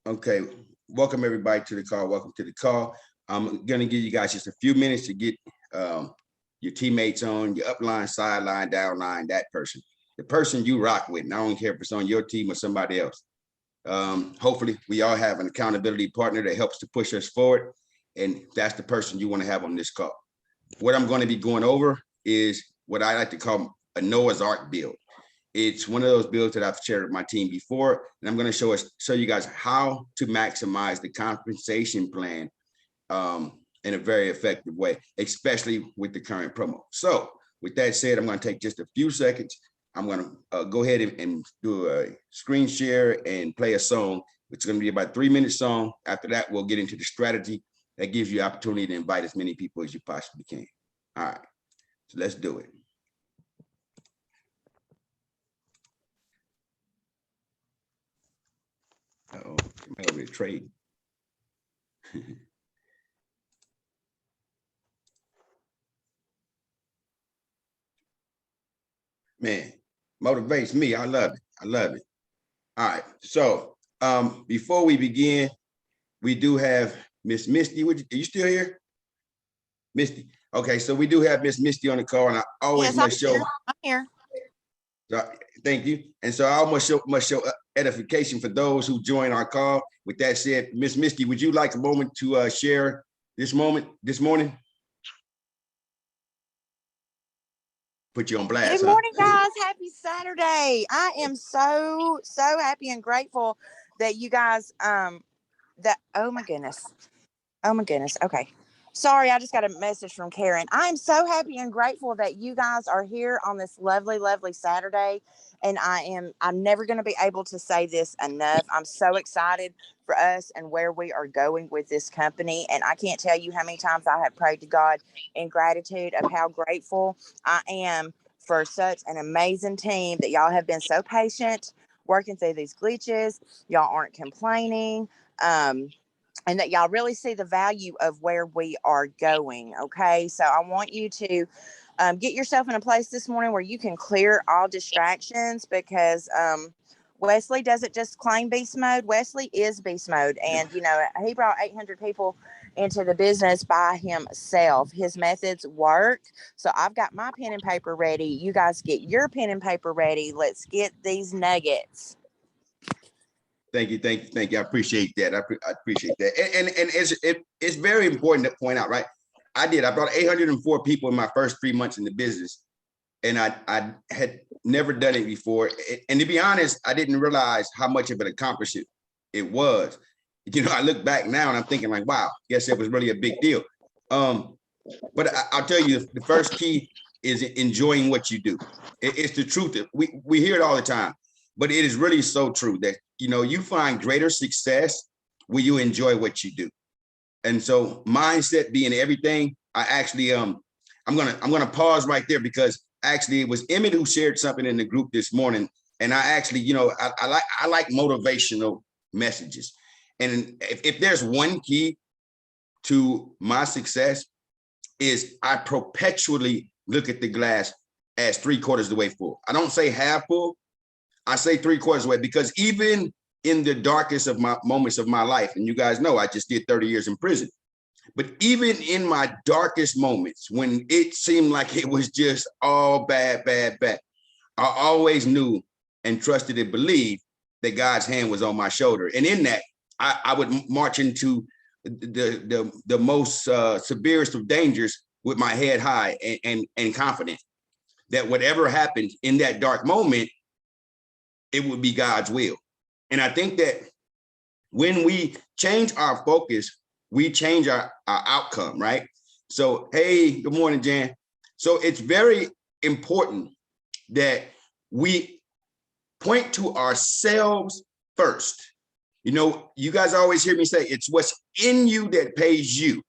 Okay, welcome everybody to the call. Welcome to the call. I'm gonna give you guys just a few minutes to get your teammates on, your upline, sideline, downline, that person, the person you rock with. And I don't care if it's on your team or somebody else. Hopefully we all have an accountability partner that helps to push us forward. And that's the person you want to have on this call. What I'm going to be going over is what I like to call a Noah's Ark build. It's one of those builds that I've shared with my team before, and I'm going to show you guys how to maximize the compensation plan in a very effective way, especially with the current promo. So with that said, I'm going to take just a few seconds. I'm going to go ahead and do a screen share and play a song. It's going to be about a 3-minute song. After that, we'll get into the strategy that gives you opportunity to invite as many people as you possibly can. All right, so let's do it. Uh-oh, I'm over here trading. Man, motivates me. I love it. I love it. All right, so before we begin, we do have Miss Misty. Are you still here? Misty. Okay, so we do have Miss Misty on the call, and I always must show. I'm here. Thank you. And so I almost must show edification for those who join our call. With that said, Miss Misty, would you like a moment to share this morning? Put you on blast. Good morning, guys. Happy Saturday. I am so happy and grateful that you guys oh my goodness. Okay. Sorry, I just got a message from Karen. I'm so happy and grateful that you guys are here on this lovely, lovely Saturday. And I'm never going to be able to say this enough. I'm so excited for us and where we are going with this company. And I can't tell you how many times I have prayed to God in gratitude of how grateful I am for such an amazing team that y'all have been so patient working through these glitches. Y'all aren't complaining. And that y'all really see the value of where we are going. Okay. So I want you to get yourself in a place this morning where you can clear all distractions, because Wesley doesn't just claim beast mode. Wesley is beast mode. And, he brought 800 people into the business by himself. His methods work. So I've got my pen and paper ready. You guys get your pen and paper ready. Let's get these nuggets. Thank you. I appreciate that. I appreciate that. And it's very important to point out, right? I brought 804 people in my first 3 months in the business, and I had never done it before. And to be honest, I didn't realize how much of an accomplishment it was. I look back now and I'm thinking like, wow, yes, it was really a big deal. But I'll tell you, the first key is enjoying what you do. It's the truth. We hear it all the time, but it is really so true that you find greater success when you enjoy what you do. And so mindset being everything, I actually I'm gonna pause right there, because actually it was Emmett who shared something in the group this morning. And I actually, I like motivational messages. And if there's one key to my success, is I perpetually look at the glass as 3/4 of the way full. I don't say half full. I say 3/4 of the way, because even in the darkest of my moments of my life, and you guys know I just did 30 years in prison, but even in my darkest moments, when it seemed like it was just all bad, I always knew and trusted and believed that God's hand was on my shoulder. And in that, I would march into the most severest of dangers with my head high and confident that whatever happened in that dark moment, it would be God's will. And I think that when we change our focus, we change our outcome, right? So, hey, good morning, Jan. So it's very important that we point to ourselves first. You guys always hear me say, it's what's in you that pays you.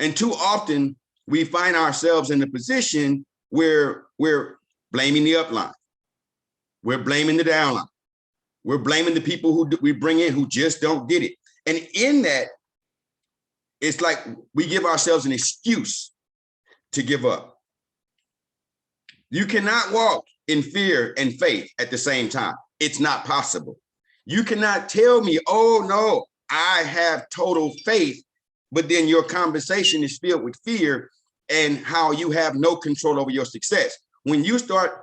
And too often we find ourselves in a position where we're blaming the upline. We're blaming the downline. We're blaming the people who we bring in who just don't get it. And in that, it's like we give ourselves an excuse to give up. You cannot walk in fear and faith at the same time. It's not possible. You cannot tell me, oh no, I have total faith, but then your conversation is filled with fear and how you have no control over your success. When you start,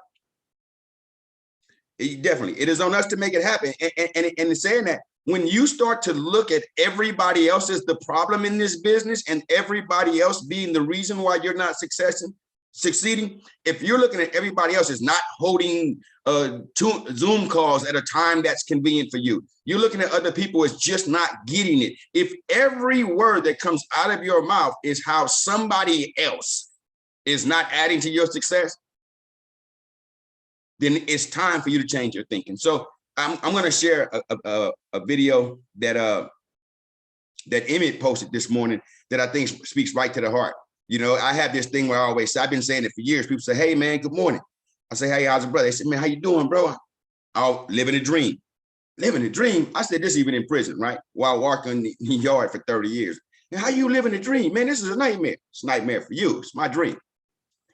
definitely, it is on us to make it happen. And saying that, when you start to look at everybody else as the problem in this business and everybody else being the reason why you're not succeeding, if you're looking at everybody else as not holding two Zoom calls at a time that's convenient for you, you're looking at other people as just not getting it. If every word that comes out of your mouth is how somebody else is not adding to your success, then it's time for you to change your thinking. So I'm going to share a video that Emmett posted this morning that I think speaks right to the heart. You know, I have this thing where I always say, I've been saying it for years. People say, hey, man, good morning. I say, hey, how's it, brother? They say, man, how you doing, bro? I'll living a dream. Living a dream? I said, this even in prison, right? While walking the yard for 30 years. And how you living a dream? Man, this is a nightmare. It's a nightmare for you. It's my dream.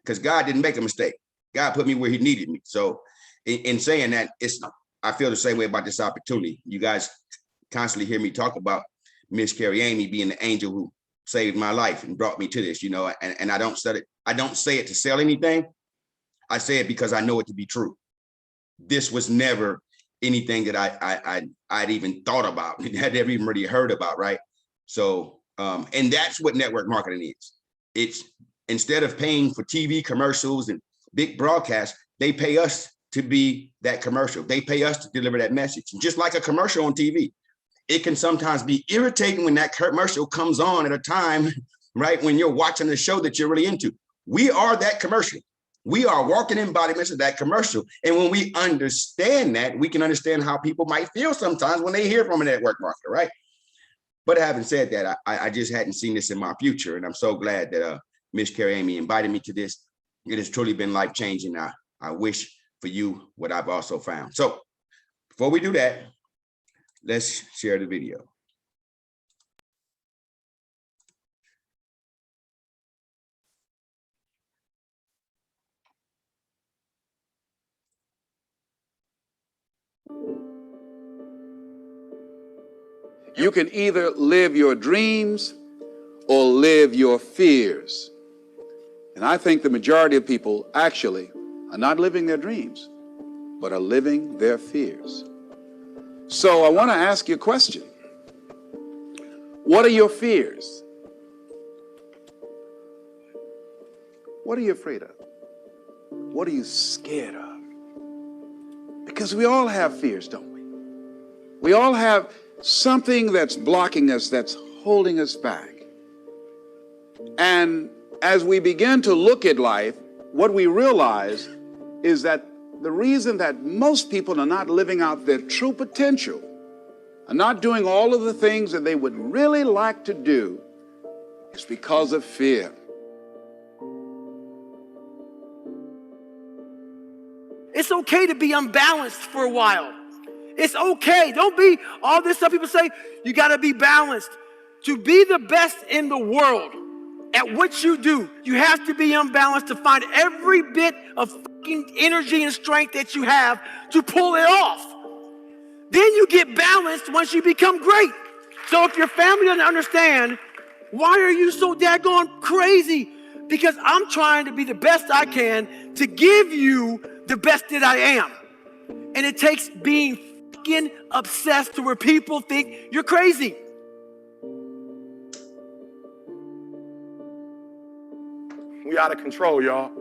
Because God didn't make a mistake. God put me where he needed me. So in saying that, I feel the same way about this opportunity. You guys constantly hear me talk about Miss Carrie Amy being the angel who saved my life and brought me to this, you know, and I don't say it to sell anything. I say it because I know it to be true. This was never anything that I'd even thought about, had never even really heard about, right? So, and that's what network marketing is. It's instead of paying for TV commercials and big broadcasts, they pay us to be that commercial. They pay us to deliver that message. And just like a commercial on TV, it can sometimes be irritating when that commercial comes on at a time, right, when you're watching the show that you're really into. We are that commercial. We are walking embodiments of that commercial. And when we understand that, we can understand how people might feel sometimes when they hear from a network marketer, right? But having said that, I just hadn't seen this in my future. And I'm so glad that Miss Carrie Amy invited me to this. It has truly been life-changing. I wish for you what I've also found. So before we do that, let's share the video. You can either live your dreams or live your fears. And I think the majority of people actually are not living their dreams, but are living their fears. So I want to ask you a question. What are your fears? What are you afraid of? What are you scared of? Because we all have fears, don't we? We all have something that's blocking us, that's holding us back. And as we begin to look at life, what we realize is that the reason that most people are not living out their true potential, are not doing all of the things that they would really like to do, is because of fear. It's okay to be unbalanced for a while. It's okay. Don't be all this stuff people say, you got to be balanced. To be the best in the world at what you do, you have to be unbalanced to find every bit of fucking energy and strength that you have to pull it off. Then you get balanced once you become great. So if your family doesn't understand, why are you so daggone crazy? Because I'm trying to be the best I can to give you the best that I am. And it takes being fucking obsessed to where people think you're crazy. We out of control, y'all.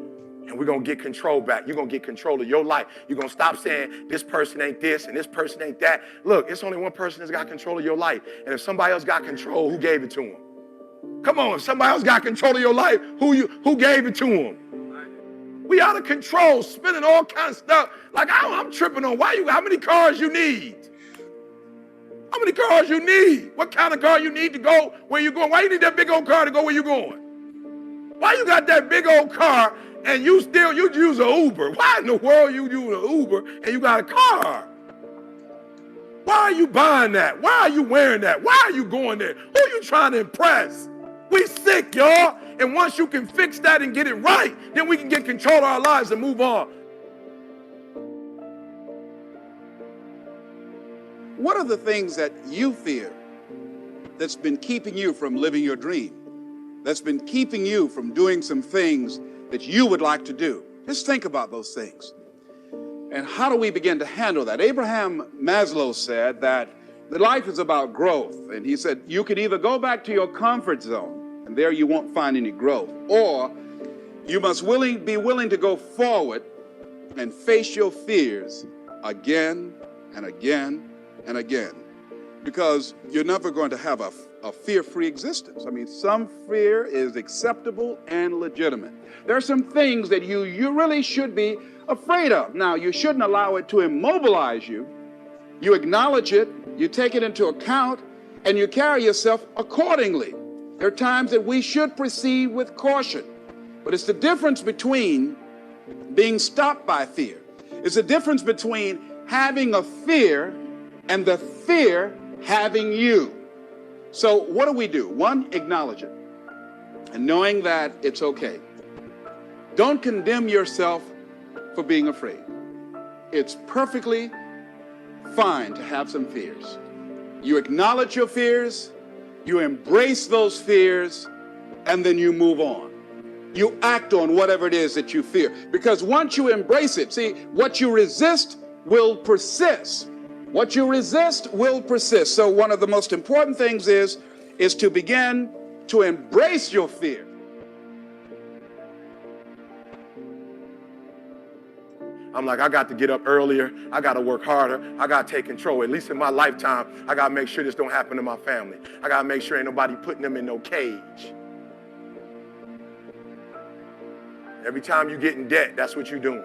And we're going to get control back. You're going to get control of your life. You're going to stop saying this person ain't this and this person ain't that. Look, it's only one person that's got control of your life. And if somebody else got control, who gave it to him? Come on, if somebody else got control of your life, who gave it to him? We out of control, spending all kinds of stuff. Like I'm tripping on how many cars you need? How many cars you need? What kind of car you need to go where you're going? Why you need that big old car to go where you're going? Why you got that big old car and you use an Uber? Why in the world you use an Uber and you got a car? Why are you buying that? Why are you wearing that? Why are you going there? Who are you trying to impress? We sick, y'all. And once you can fix that and get it right, then we can get control of our lives and move on. What are the things that you fear that's been keeping you from living your dream? That's been keeping you from doing some things that you would like to do? Just think about those things. And how do we begin to handle that? Abraham Maslow said that life is about growth. And he said, you could either go back to your comfort zone, and there you won't find any growth, or you must be willing to go forward and face your fears again and again and again, because you're never going to have a fear-free existence. I mean, some fear is acceptable and legitimate. There are some things that you really should be afraid of. Now, you shouldn't allow it to immobilize you. You acknowledge it, you take it into account, and you carry yourself accordingly. There are times that we should proceed with caution, but it's the difference between being stopped by fear. It's the difference between having a fear and the fear having you. So what do? One, acknowledge it, and knowing that it's okay. Don't condemn yourself for being afraid. It's perfectly fine to have some fears. You acknowledge your fears, you embrace those fears, and then you move on. You act on whatever it is that you fear. Because once you embrace it, see, what you resist will persist. What you resist will persist. So one of the most important things is to begin to embrace your fear. I'm like, I got to get up earlier. I got to work harder. I got to take control. At least in my lifetime, I got to make sure this don't happen to my family. I got to make sure ain't nobody putting them in no cage. Every time you get in debt, that's what you're doing.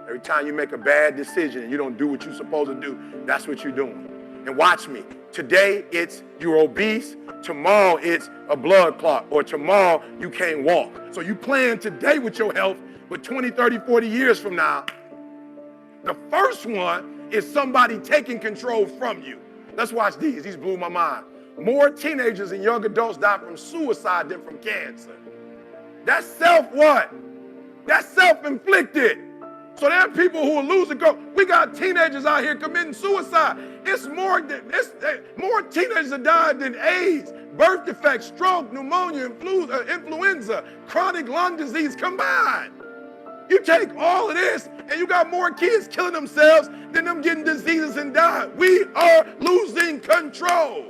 Every time you make a bad decision and you don't do what you're supposed to do, that's what you're doing. And watch me. Today, it's you're obese. Tomorrow, it's a blood clot. Or tomorrow, you can't walk. So you plan today with your health, but 20, 30, 40 years from now, the first one is somebody taking control from you. Let's watch these. These blew my mind. More teenagers and young adults die from suicide than from cancer. That's self what? That's self-inflicted. So there are people who are losing control. We got teenagers out here committing suicide. It's more teenagers are dying than AIDS, birth defects, stroke, pneumonia, influenza, chronic lung disease combined. You take all of this and you got more kids killing themselves than them getting diseases and dying. We are losing control.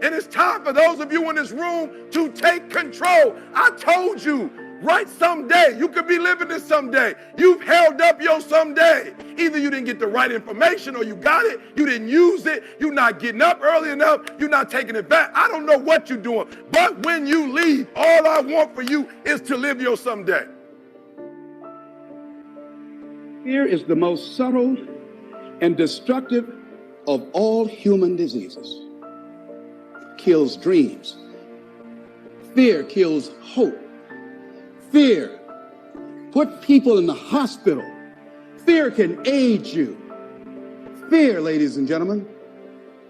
And it's time for those of you in this room to take control. I told you, right someday. You could be living this someday. You've held up your someday. Either you didn't get the right information or you got it. You didn't use it. You're not getting up early enough. You're not taking it back. I don't know what you're doing. But when you leave, all I want for you is to live your someday. Fear is the most subtle and destructive of all human diseases. Kills dreams. Fear kills hope. Fear puts people in the hospital. Fear can age you. Fear, ladies and gentlemen,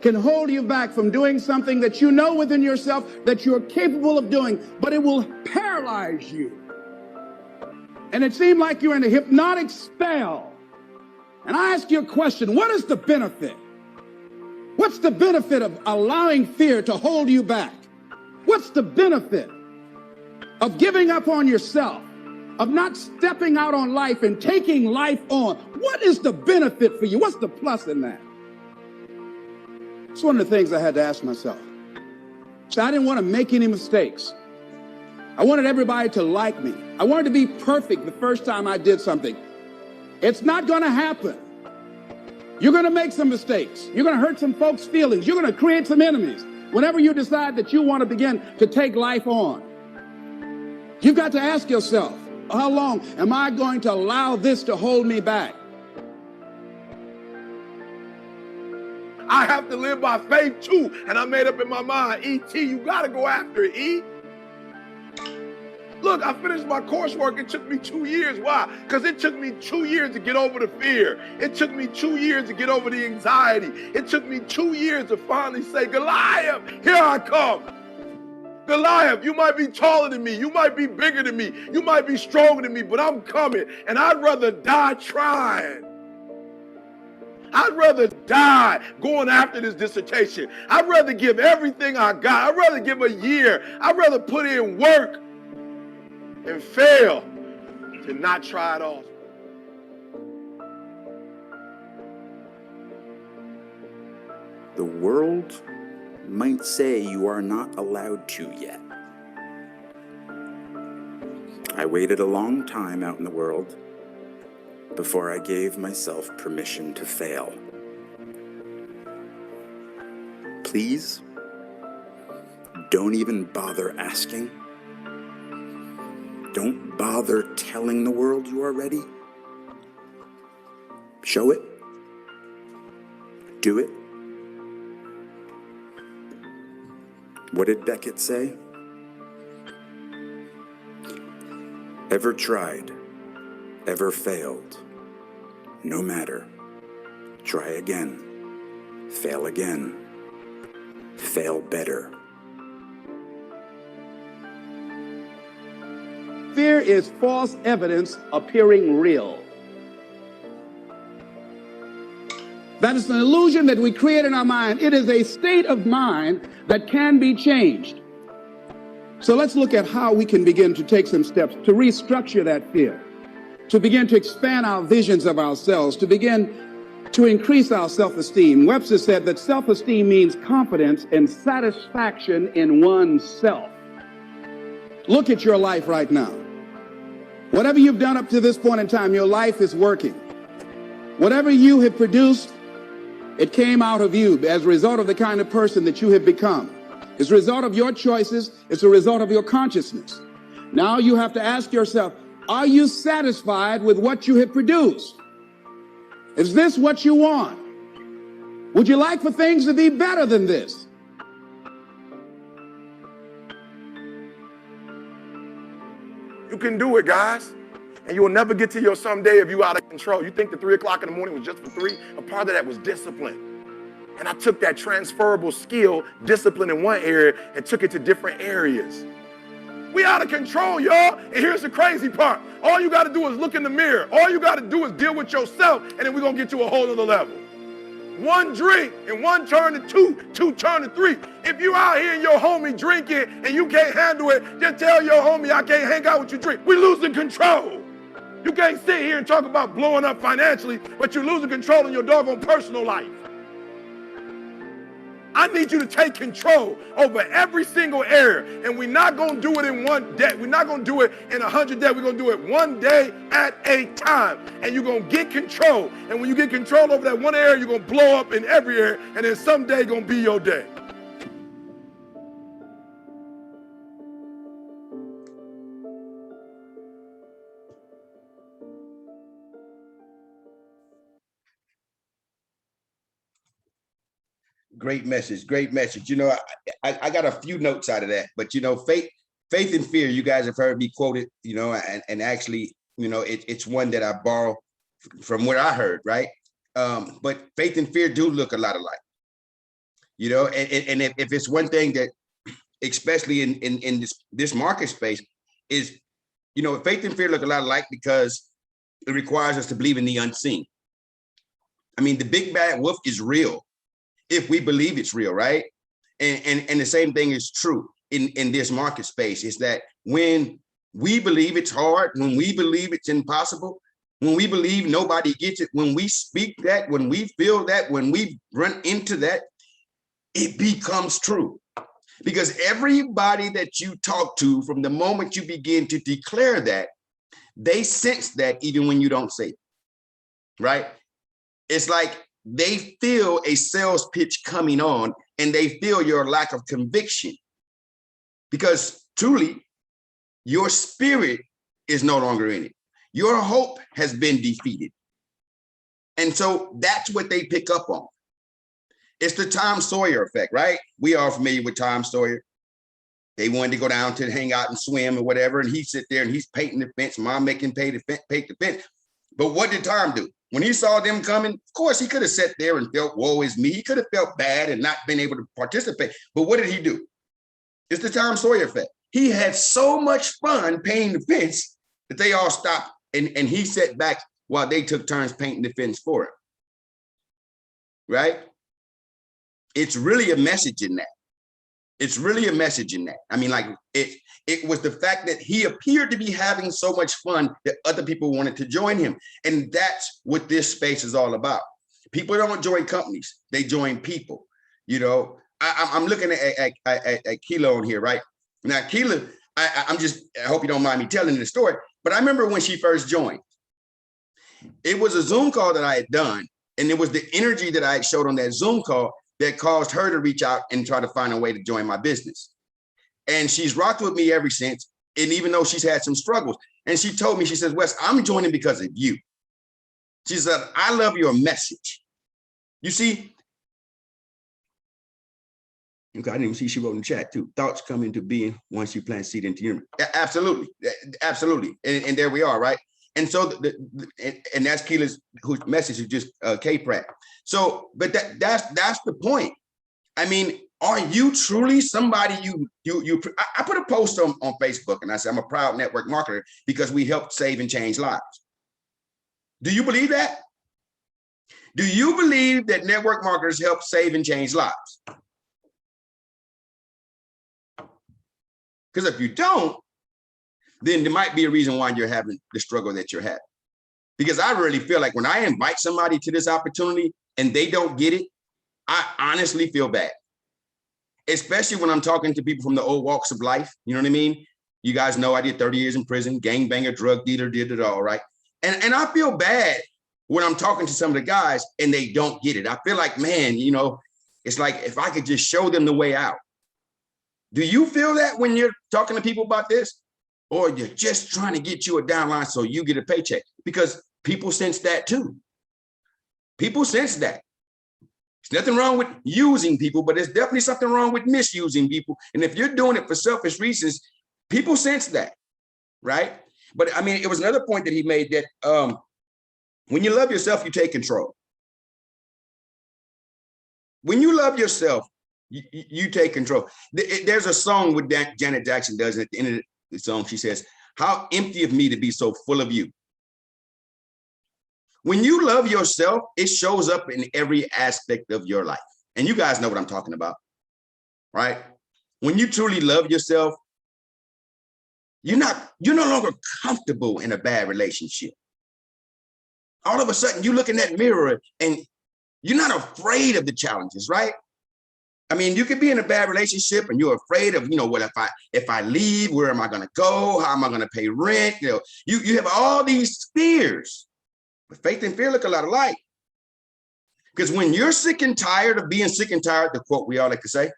can hold you back from doing something that you know within yourself that you're capable of doing, but it will paralyze you. And it seems like you're in a hypnotic spell. And I ask you a question, what is the benefit? What's the benefit of allowing fear to hold you back? What's the benefit of giving up on yourself, of not stepping out on life and taking life on? What is the benefit for you? What's the plus in that? It's one of the things I had to ask myself. So I didn't want to make any mistakes. I wanted everybody to like me. I wanted to be perfect the first time I did something. It's not going to happen. You're going to make some mistakes. You're going to hurt some folks' feelings. You're going to create some enemies whenever you decide that you want to begin to take life on. You've got to ask yourself, how long am I going to allow this to hold me back? I have to live by faith too. And I made up in my mind, E.T., you got to go after it, E. Look, I finished my coursework. It took me 2 years. Why? Because it took me 2 years to get over the fear. It took me 2 years to get over the anxiety. It took me 2 years to finally say, Goliath, here I come. Goliath, you might be taller than me. You might be bigger than me. You might be stronger than me, but I'm coming. And I'd rather die trying. I'd rather die going after this dissertation. I'd rather give everything I got. I'd rather give a year. I'd rather put in work and fail to not try it all. The world might say you are not allowed to yet. I waited a long time out in the world before I gave myself permission to fail. Please, don't even bother asking. Don't bother telling the world you are ready. Show it. Do it. What did Beckett say? Ever tried, ever failed, no matter. Try again, fail again, fail better. Fear is false evidence appearing real. That is an illusion that we create in our mind. It is a state of mind that can be changed. So let's look at how we can begin to take some steps to restructure that fear, to begin to expand our visions of ourselves, to begin to increase our self-esteem. Webster said that self-esteem means confidence and satisfaction in oneself. Look at your life right now. Whatever you've done up to this point in time, your life is working. Whatever you have produced, it came out of you as a result of the kind of person that you have become. It's a result of your choices. It's a result of your consciousness. Now you have to ask yourself, are you satisfied with what you have produced? Is this what you want? Would you like for things to be better than this? You can do it, guys. And you will never get to your someday if you out of control. You think the 3 o'clock in the morning was just for 3? A part of that was discipline. And I took that transferable skill, discipline in one area, and took it to different areas. We out of control, y'all. And here's the crazy part. All you got to do is look in the mirror. All you got to do is deal with yourself, and then we're going to get to a whole other level. One drink and one turn to two, two turn to three. If you out here and your homie drinking and you can't handle it, just tell your homie I can't hang out with you drink. We losing control. You can't sit here and talk about blowing up financially, but you're losing control in your doggone personal life. I need you to take control over every single area. And we're not going to do it in one day. We're not going to do it in 100 days. We're going to do it one day at a time. And you're going to get control. And when you get control over that one area, you're going to blow up in every area. And then someday going to be your day. Great message. Great message. You know, I got a few notes out of that, but you know, faith and fear, you guys have heard me quote it, you know, and actually, you know, it's one that I borrow from what I heard, right? But faith and fear do look a lot alike, you know, and if it's one thing that, especially in this market space, is, you know, faith and fear look a lot alike because it requires us to believe in the unseen. I mean, the big bad wolf is real if we believe it's real, right? And the same thing is true in this market space, is that when we believe it's hard, when we believe it's impossible, when we believe nobody gets it, when we speak that, when we feel that, when we run into that, it becomes true. Because everybody that you talk to, from the moment you begin to declare that, they sense that even when you don't say it, right? It's like they feel a sales pitch coming on and they feel your lack of conviction, because truly your spirit is no longer in it. Your hope has been defeated. And so that's what they pick up on. It's the Tom Sawyer effect, right? We are familiar with Tom Sawyer. They wanted to go down to hang out and swim or whatever, and he sit there and he's painting the fence. Mom making paint the fence. But what did Tom do? When he saw them coming, of course, he could have sat there and felt, woe is me. He could have felt bad and not been able to participate. But what did he do? It's the Tom Sawyer effect. He had so much fun painting the fence that they all stopped and he sat back while they took turns painting the fence for him. right? It's really a message in that. It's really a message in that. I mean, like it was the fact that he appeared to be having so much fun that other people wanted to join him. And that's what this space is all about. People don't join companies, they join people. You know, I'm looking at Keela on here, right? Now, Keela, I hope you don't mind me telling the story, but I remember when she first joined. It was a Zoom call that I had done, and it was the energy that I had showed on that Zoom call that caused her to reach out and try to find a way to join my business. And she's rocked with me ever since. And even though she's had some struggles, and she told me, she says, Wes, I'm joining because of you. She said, I love your message. You see, okay, I didn't even see she wrote in the chat too. Thoughts come into being once you plant seed into your, absolutely, absolutely. And there we are, right? And so, and that's Keela's whose message is just K-Pratt. So, but that's the point. I mean, are you truly somebody I put a post on Facebook and I said, I'm a proud network marketer because we help save and change lives. Do you believe that? Do you believe that network marketers help save and change lives? Because if you don't, then there might be a reason why you're having the struggle that you're having. Because I really feel like when I invite somebody to this opportunity and they don't get it, I honestly feel bad. Especially when I'm talking to people from the old walks of life. You know what I mean? You guys know I did 30 years in prison, gangbanger, drug dealer, did it all, right? And I feel bad when I'm talking to some of the guys and they don't get it. I feel like, man, you know, it's like if I could just show them the way out. Do you feel that when you're talking to people about this? Or you're just trying to get you a downline so you get a paycheck? Because people sense that too. People sense that. There's nothing wrong with using people, but there's definitely something wrong with misusing people. And if you're doing it for selfish reasons, people sense that, right? But I mean, it was another point that he made that when you love yourself, you take control. When you love yourself, you take control. There's a song with Janet Jackson does, and at the end of the song, she says, how empty of me to be so full of you. When you love yourself, it shows up in every aspect of your life. And you guys know what I'm talking about, right? When you truly love yourself, you're no longer comfortable in a bad relationship. All of a sudden, you look in that mirror and you're not afraid of the challenges, right? I mean, you could be in a bad relationship and you're afraid of, you know, what if I leave, where am I going to go? How am I going to pay rent? You know, you have all these fears. But faith and fear look a lot alike. Because when you're sick and tired of being sick and tired, the quote we all like to say,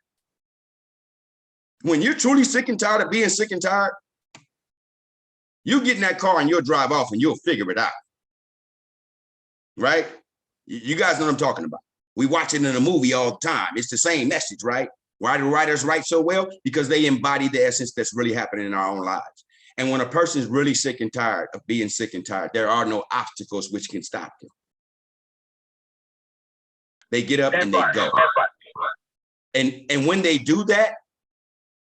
when you're truly sick and tired of being sick and tired, you get in that car and you'll drive off and you'll figure it out. Right? You guys know what I'm talking about. We watch it in a movie all the time. It's the same message, right? Why do writers write so well? Because they embody the essence that's really happening in our own lives. And when a person is really sick and tired of being sick and tired, there are no obstacles which can stop them. They get up and they go. And when they do that,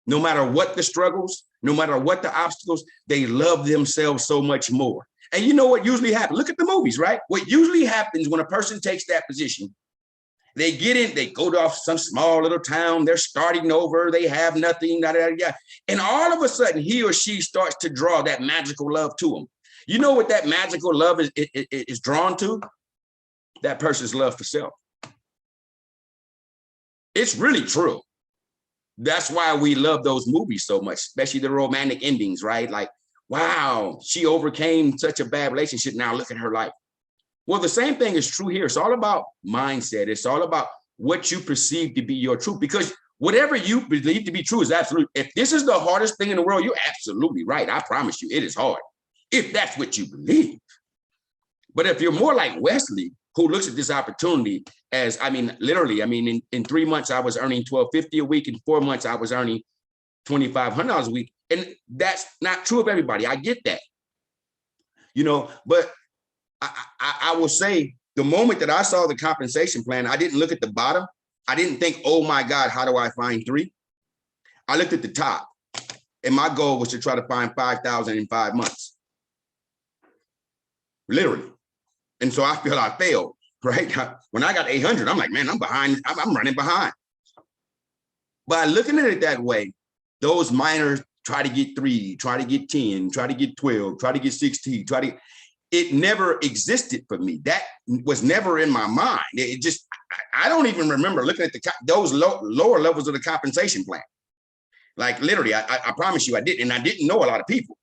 no matter what the struggles, no matter what the obstacles, they love themselves so much more. And you know what usually happens? Look at the movies, right? What usually happens when a person takes that position, they get in, they go to some small little town, they're starting over, they have nothing, and all of a sudden he or she starts to draw that magical love to them. You know what that magical love is drawn to? That person's love for self. It's really true. That's why we love those movies so much, especially the romantic endings, right? Like, wow, she overcame such a bad relationship. Now look at her life. Well, the same thing is true here. It's all about mindset. It's all about what you perceive to be your truth, because whatever you believe to be true is absolute. If this is the hardest thing in the world, you're absolutely right. I promise you, it is hard if that's what you believe. But if you're more like Wesley, who looks at this opportunity as, I mean, literally, I mean, in 3 months, I was earning $1,250 a week. In 4 months, I was earning $2,500 a week. And that's not true of everybody. I get that, you know, but I will say the moment that I saw the compensation plan, I didn't look at the bottom. I didn't think, oh my God, how do I find 3? I looked at the top, and my goal was to try to find 5,000 in 5 months. Literally. And so I feel I failed. right? When I got 800, I'm like, man, I'm behind. I'm running behind. By looking at it that way, those minors try to get 3, try to get 10, try to get 12, try to get 16, it never existed for me. That was never in my mind. It just, I don't even remember looking at those lower levels of the compensation plan. Like literally, I promise you I did. And I didn't know a lot of people,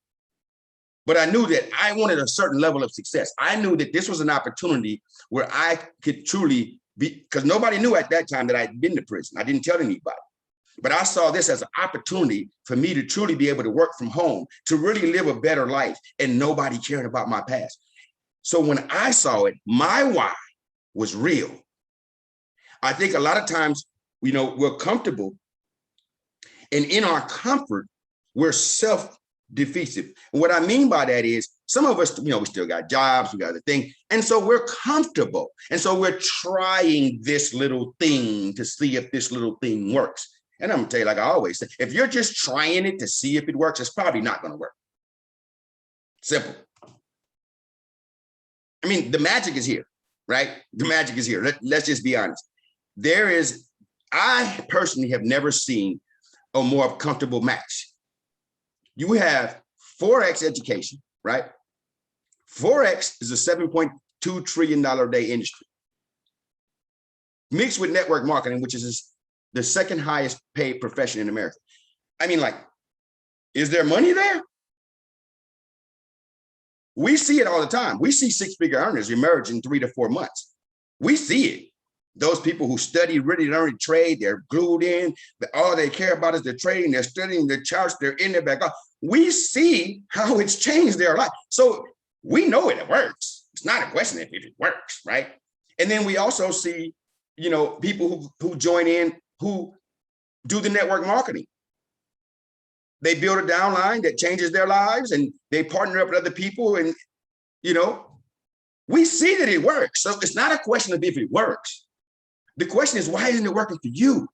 but I knew that I wanted a certain level of success. I knew that this was an opportunity where I could truly be, because nobody knew at that time that I'd been to prison. I didn't tell anybody. But I saw this as an opportunity for me to truly be able to work from home, to really live a better life, and nobody cared about my past. So when I saw it, my why was real. I think a lot of times, we're comfortable, and in our comfort, we're self-defeative. And what I mean by that is some of us, we still got jobs, we got the thing. And so we're comfortable. And so we're trying this little thing to see if this little thing works. And I'm gonna tell you, like I always say, if you're just trying it to see if it works, it's probably not gonna work. Simple. I mean, the magic is here, right? The magic is here. Let's just be honest. I personally have never seen a more comfortable match. You have Forex education, right? Forex is a $7.2 trillion a day industry. Mixed with network marketing, which is the second highest paid profession in America. I mean, like, is there money there? We see it all the time. We see 6-figure earners emerge in 3 to 4 months. We see it. Those people who study, really learn to trade, they're glued in, but all they care about is the trading, they're studying the charts, they're in their back. We see how it's changed their life. So we know it works. It's not a question if it works, right? And then we also see, people who join in, who do the network marketing. They build a downline that changes their lives, and they partner up with other people, and we see that it works. So it's not a question of if it works. The question is, why isn't it working for you?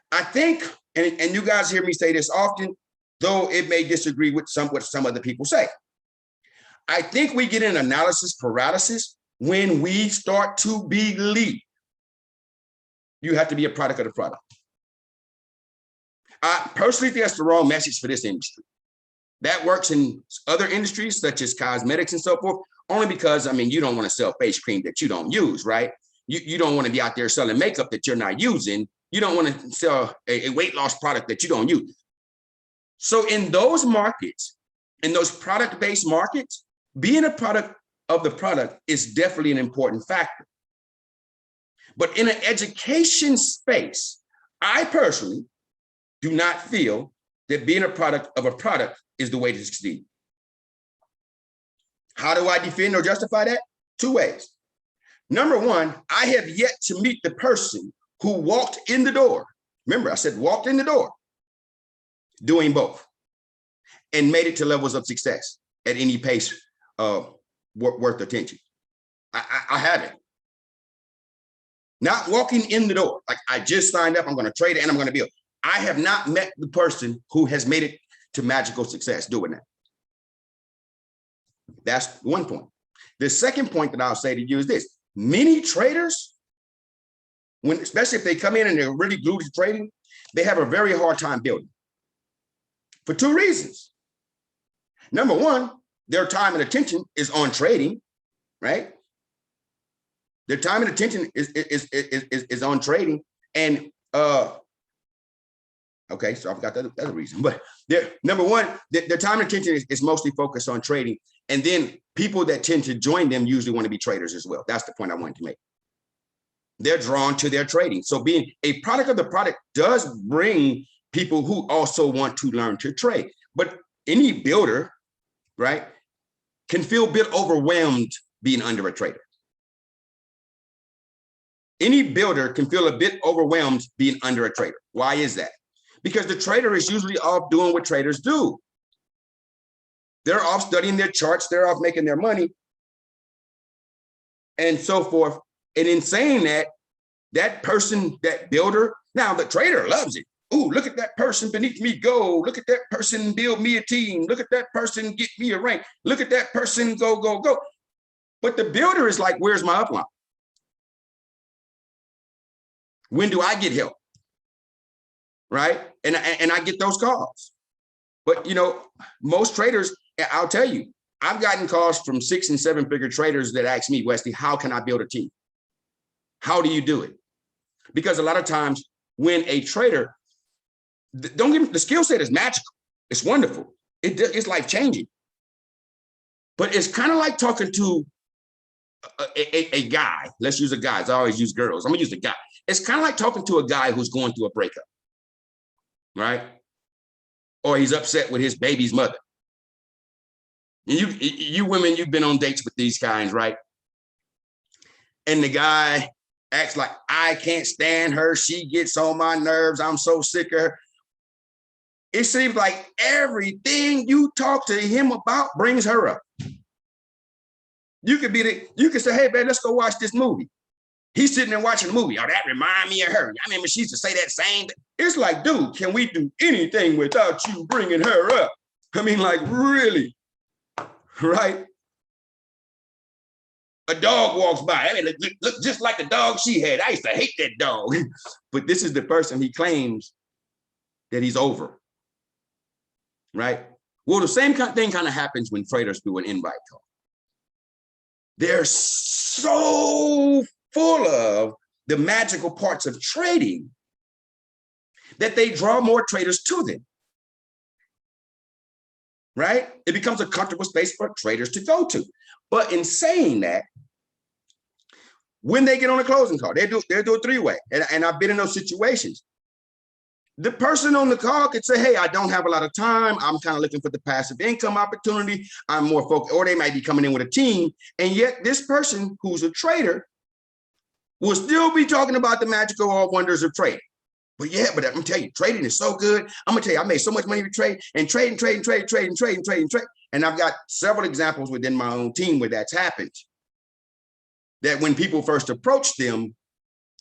I think, and you guys hear me say this often, though it may disagree with what some other people say. I think we get an analysis paralysis when we start to believe you have to be a product of the product. I personally think that's the wrong message for this industry. That works in other industries, such as cosmetics and so forth, only because, you don't want to sell face cream that you don't use, right? You don't want to be out there selling makeup that you're not using. You don't want to sell a weight loss product that you don't use. So in those markets, in those product-based markets, being a product of the product is definitely an important factor. But in an education space, I personally do not feel that being a product of a product is the way to succeed. How do I defend or justify that? 2 ways. Number one, I have yet to meet the person who walked in the door. Remember, I said walked in the door, doing both, and made it to levels of success at any pace worth attention. I haven't. Not walking in the door, like I just signed up, I'm going to trade it and I'm going to build. I have not met the person who has made it to magical success doing that. That's one point. The second point that I'll say to you is this. Many traders, especially if they come in and they're really glued to trading, they have a very hard time building for 2 reasons. Number one, their time and attention is on trading, right? Their time and attention is on trading. And okay, so I forgot the other reason, but number one, their time and attention is mostly focused on trading. And then people that tend to join them usually want to be traders as well. That's the point I wanted to make. They're drawn to their trading. So being a product of the product does bring people who also want to learn to trade. But any builder, right, can feel a bit overwhelmed being under a trader. Any builder can feel a bit overwhelmed being under a trader. Why is that? Because the trader is usually off doing what traders do. They're off studying their charts. They're off making their money and so forth. And in saying that, that person, that builder, now the trader loves it. Ooh, look at that person beneath me go. Look at that person build me a team. Look at that person get me a rank. Look at that person go, go, go. But the builder is like, where's my upline? When do I get help? Right? And I get those calls. But, you know, most traders, I'll tell you, I've gotten calls from 6- and 7-figure traders that ask me, Wesley, how can I build a team? How do you do it? Because a lot of times when a trader, don't get me, the skill set is magical. It's wonderful. It's life changing. But it's kind of like talking to a guy. Let's use a guy. I always use girls. I'm gonna use a guy. It's kind of like talking to a guy who's going through a breakup, right? Or he's upset with his baby's mother. And you women, you've been on dates with these kinds, right? And the guy acts like, I can't stand her. She gets on my nerves. I'm so sick of her. It seems like everything you talk to him about brings her up. You could say, hey, man, let's go watch this movie. He's sitting there watching the movie. Oh, that remind me of her. I remember she used to say that same thing. It's like, dude, can we do anything without you bringing her up? I mean, like, really, right? A dog walks by. I mean, look just like the dog she had. I used to hate that dog. But this is the person he claims that he's over, right? Well, the same kind of thing kind of happens when traders do an invite call. They're so full of the magical parts of trading that they draw more traders to them, right? It becomes a comfortable space for traders to go to. But in saying that, when they get on a closing call, they'll do a three-way. And I've been in those situations. The person on the call could say, hey, I don't have a lot of time. I'm kind of looking for the passive income opportunity. I'm more focused, or they might be coming in with a team. And yet this person who's a trader will still be talking about the magical wonders of trading. But yeah, but I'm gonna tell you, trading is so good. I'm gonna tell you, I made so much money with trade. And I've got several examples within my own team where that's happened. That when people first approached them,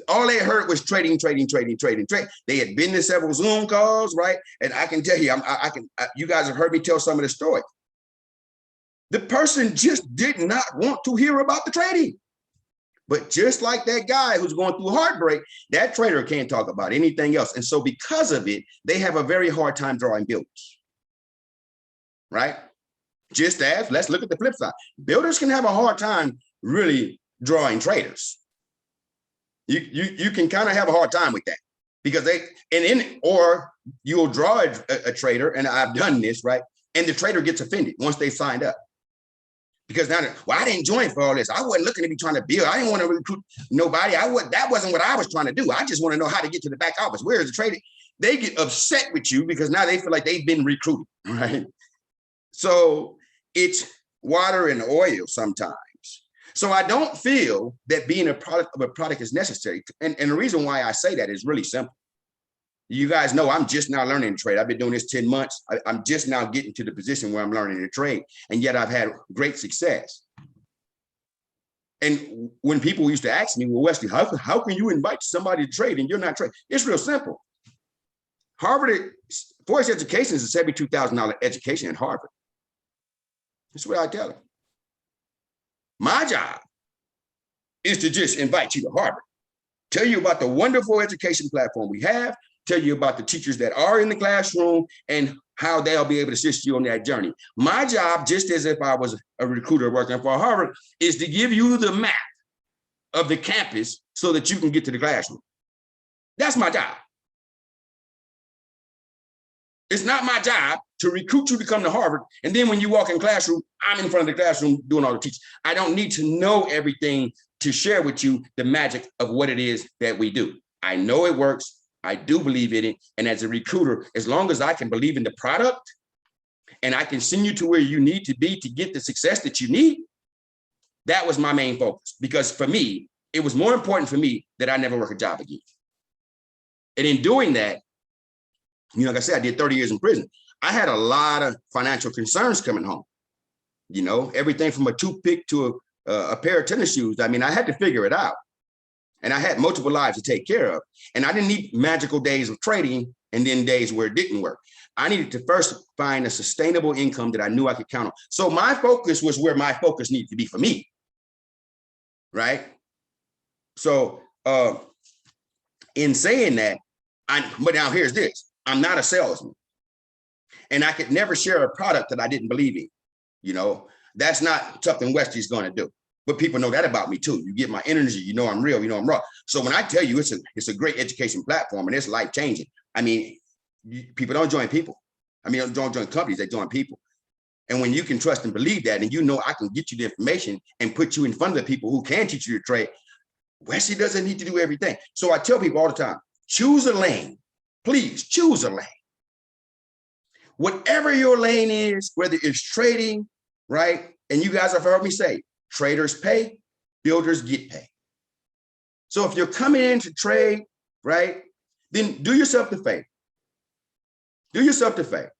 all they heard was trading. They had been to several Zoom calls, right? And I can tell you, you guys have heard me tell some of the story. The person just did not want to hear about the trading. But just like that guy who's going through heartbreak, that trader can't talk about anything else. And so because of it, they have a very hard time drawing builders, right? Just as, let's look at the flip side. Builders can have a hard time really drawing traders. You can kind of have a hard time with that because or you'll draw a trader, and I've done this, right? And the trader gets offended once they signed up. Because now, well, I didn't join for all this. I wasn't looking to be trying to build. I didn't want to recruit nobody. That wasn't what I was trying to do. I just want to know how to get to the back office. Where is the trader? They get upset with you because now they feel like they've been recruited, right? So it's water and oil sometimes. So I don't feel that being a product of a product is necessary. And the reason why I say that is really simple. You guys know I'm just now learning to trade. I've been doing this 10 months. I'm just now getting to the position where I'm learning to trade. And yet I've had great success. And when people used to ask me, well, Wesley, how can you invite somebody to trade and you're not trading? It's real simple. Harvard, Forest Education is a $72,000 education at Harvard. That's what I tell them. My job is to just invite you to Harvard, tell you about the wonderful education platform we have, tell you about the teachers that are in the classroom and how they'll be able to assist you on that journey. My job, just as if I was a recruiter working for Harvard, is to give you the map of the campus so that you can get to the classroom. That's my job. It's not my job to recruit you to come to Harvard, and then when you walk in classroom, I'm in front of the classroom doing all the teaching. I don't need to know everything to share with you the magic of what it is that we do. I know it works. I do believe in it. And as a recruiter, as long as I can believe in the product and I can send you to where you need to be to get the success that you need, that was my main focus. Because for me, it was more important for me that I never work a job again. And in doing that, you know, like I said, I did 30 years in prison. I had a lot of financial concerns coming home. You know, everything from a toothpick to a pair of tennis shoes. I mean, I had to figure it out. And I had multiple lives to take care of. And I didn't need magical days of trading and then days where it didn't work. I needed to first find a sustainable income that I knew I could count on. So my focus was where my focus needed to be for me. right? So in saying that, but now here's this, I'm not a salesman. And I could never share a product that I didn't believe in. You know, that's not something Westy's going to do. But people know that about me too. You get my energy, you know I'm real, you know I'm raw. So when I tell you it's a great education platform and it's life changing, I mean, people don't join people. I mean, don't join companies, they join people. And when you can trust and believe that, and you know I can get you the information and put you in front of the people who can teach you to trade, Westy doesn't need to do everything. So I tell people all the time, choose a lane. Please choose a lane. Whatever your lane is, whether it's trading, right? And you guys have heard me say, traders pay, builders get paid. So if you're coming in to trade, right, then do yourself the favor. Do yourself the favor.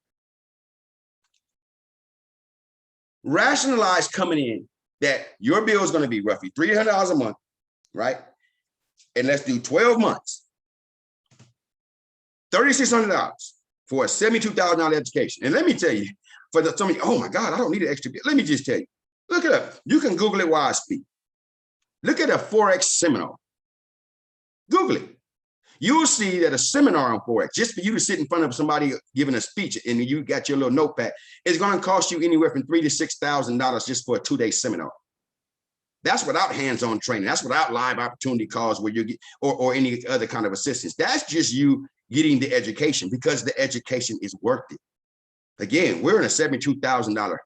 Rationalize coming in that your bill is going to be roughly $300 a month, right? And let's do 12 months, $3,600 for a $72,000 education. And let me tell you, for somebody, oh my God, I don't need an extra bill. Let me just tell you, look it up. You can Google it while I speak. Look at a Forex seminar. Google it. You'll see that a seminar on Forex, just for you to sit in front of somebody giving a speech and you got your little notepad, is going to cost you anywhere from $3,000 to $6,000 just for a 2-day seminar. That's without hands-on training. That's without live opportunity calls where you get or any other kind of assistance. That's just you getting the education because the education is worth it. Again, we're in a $72,000.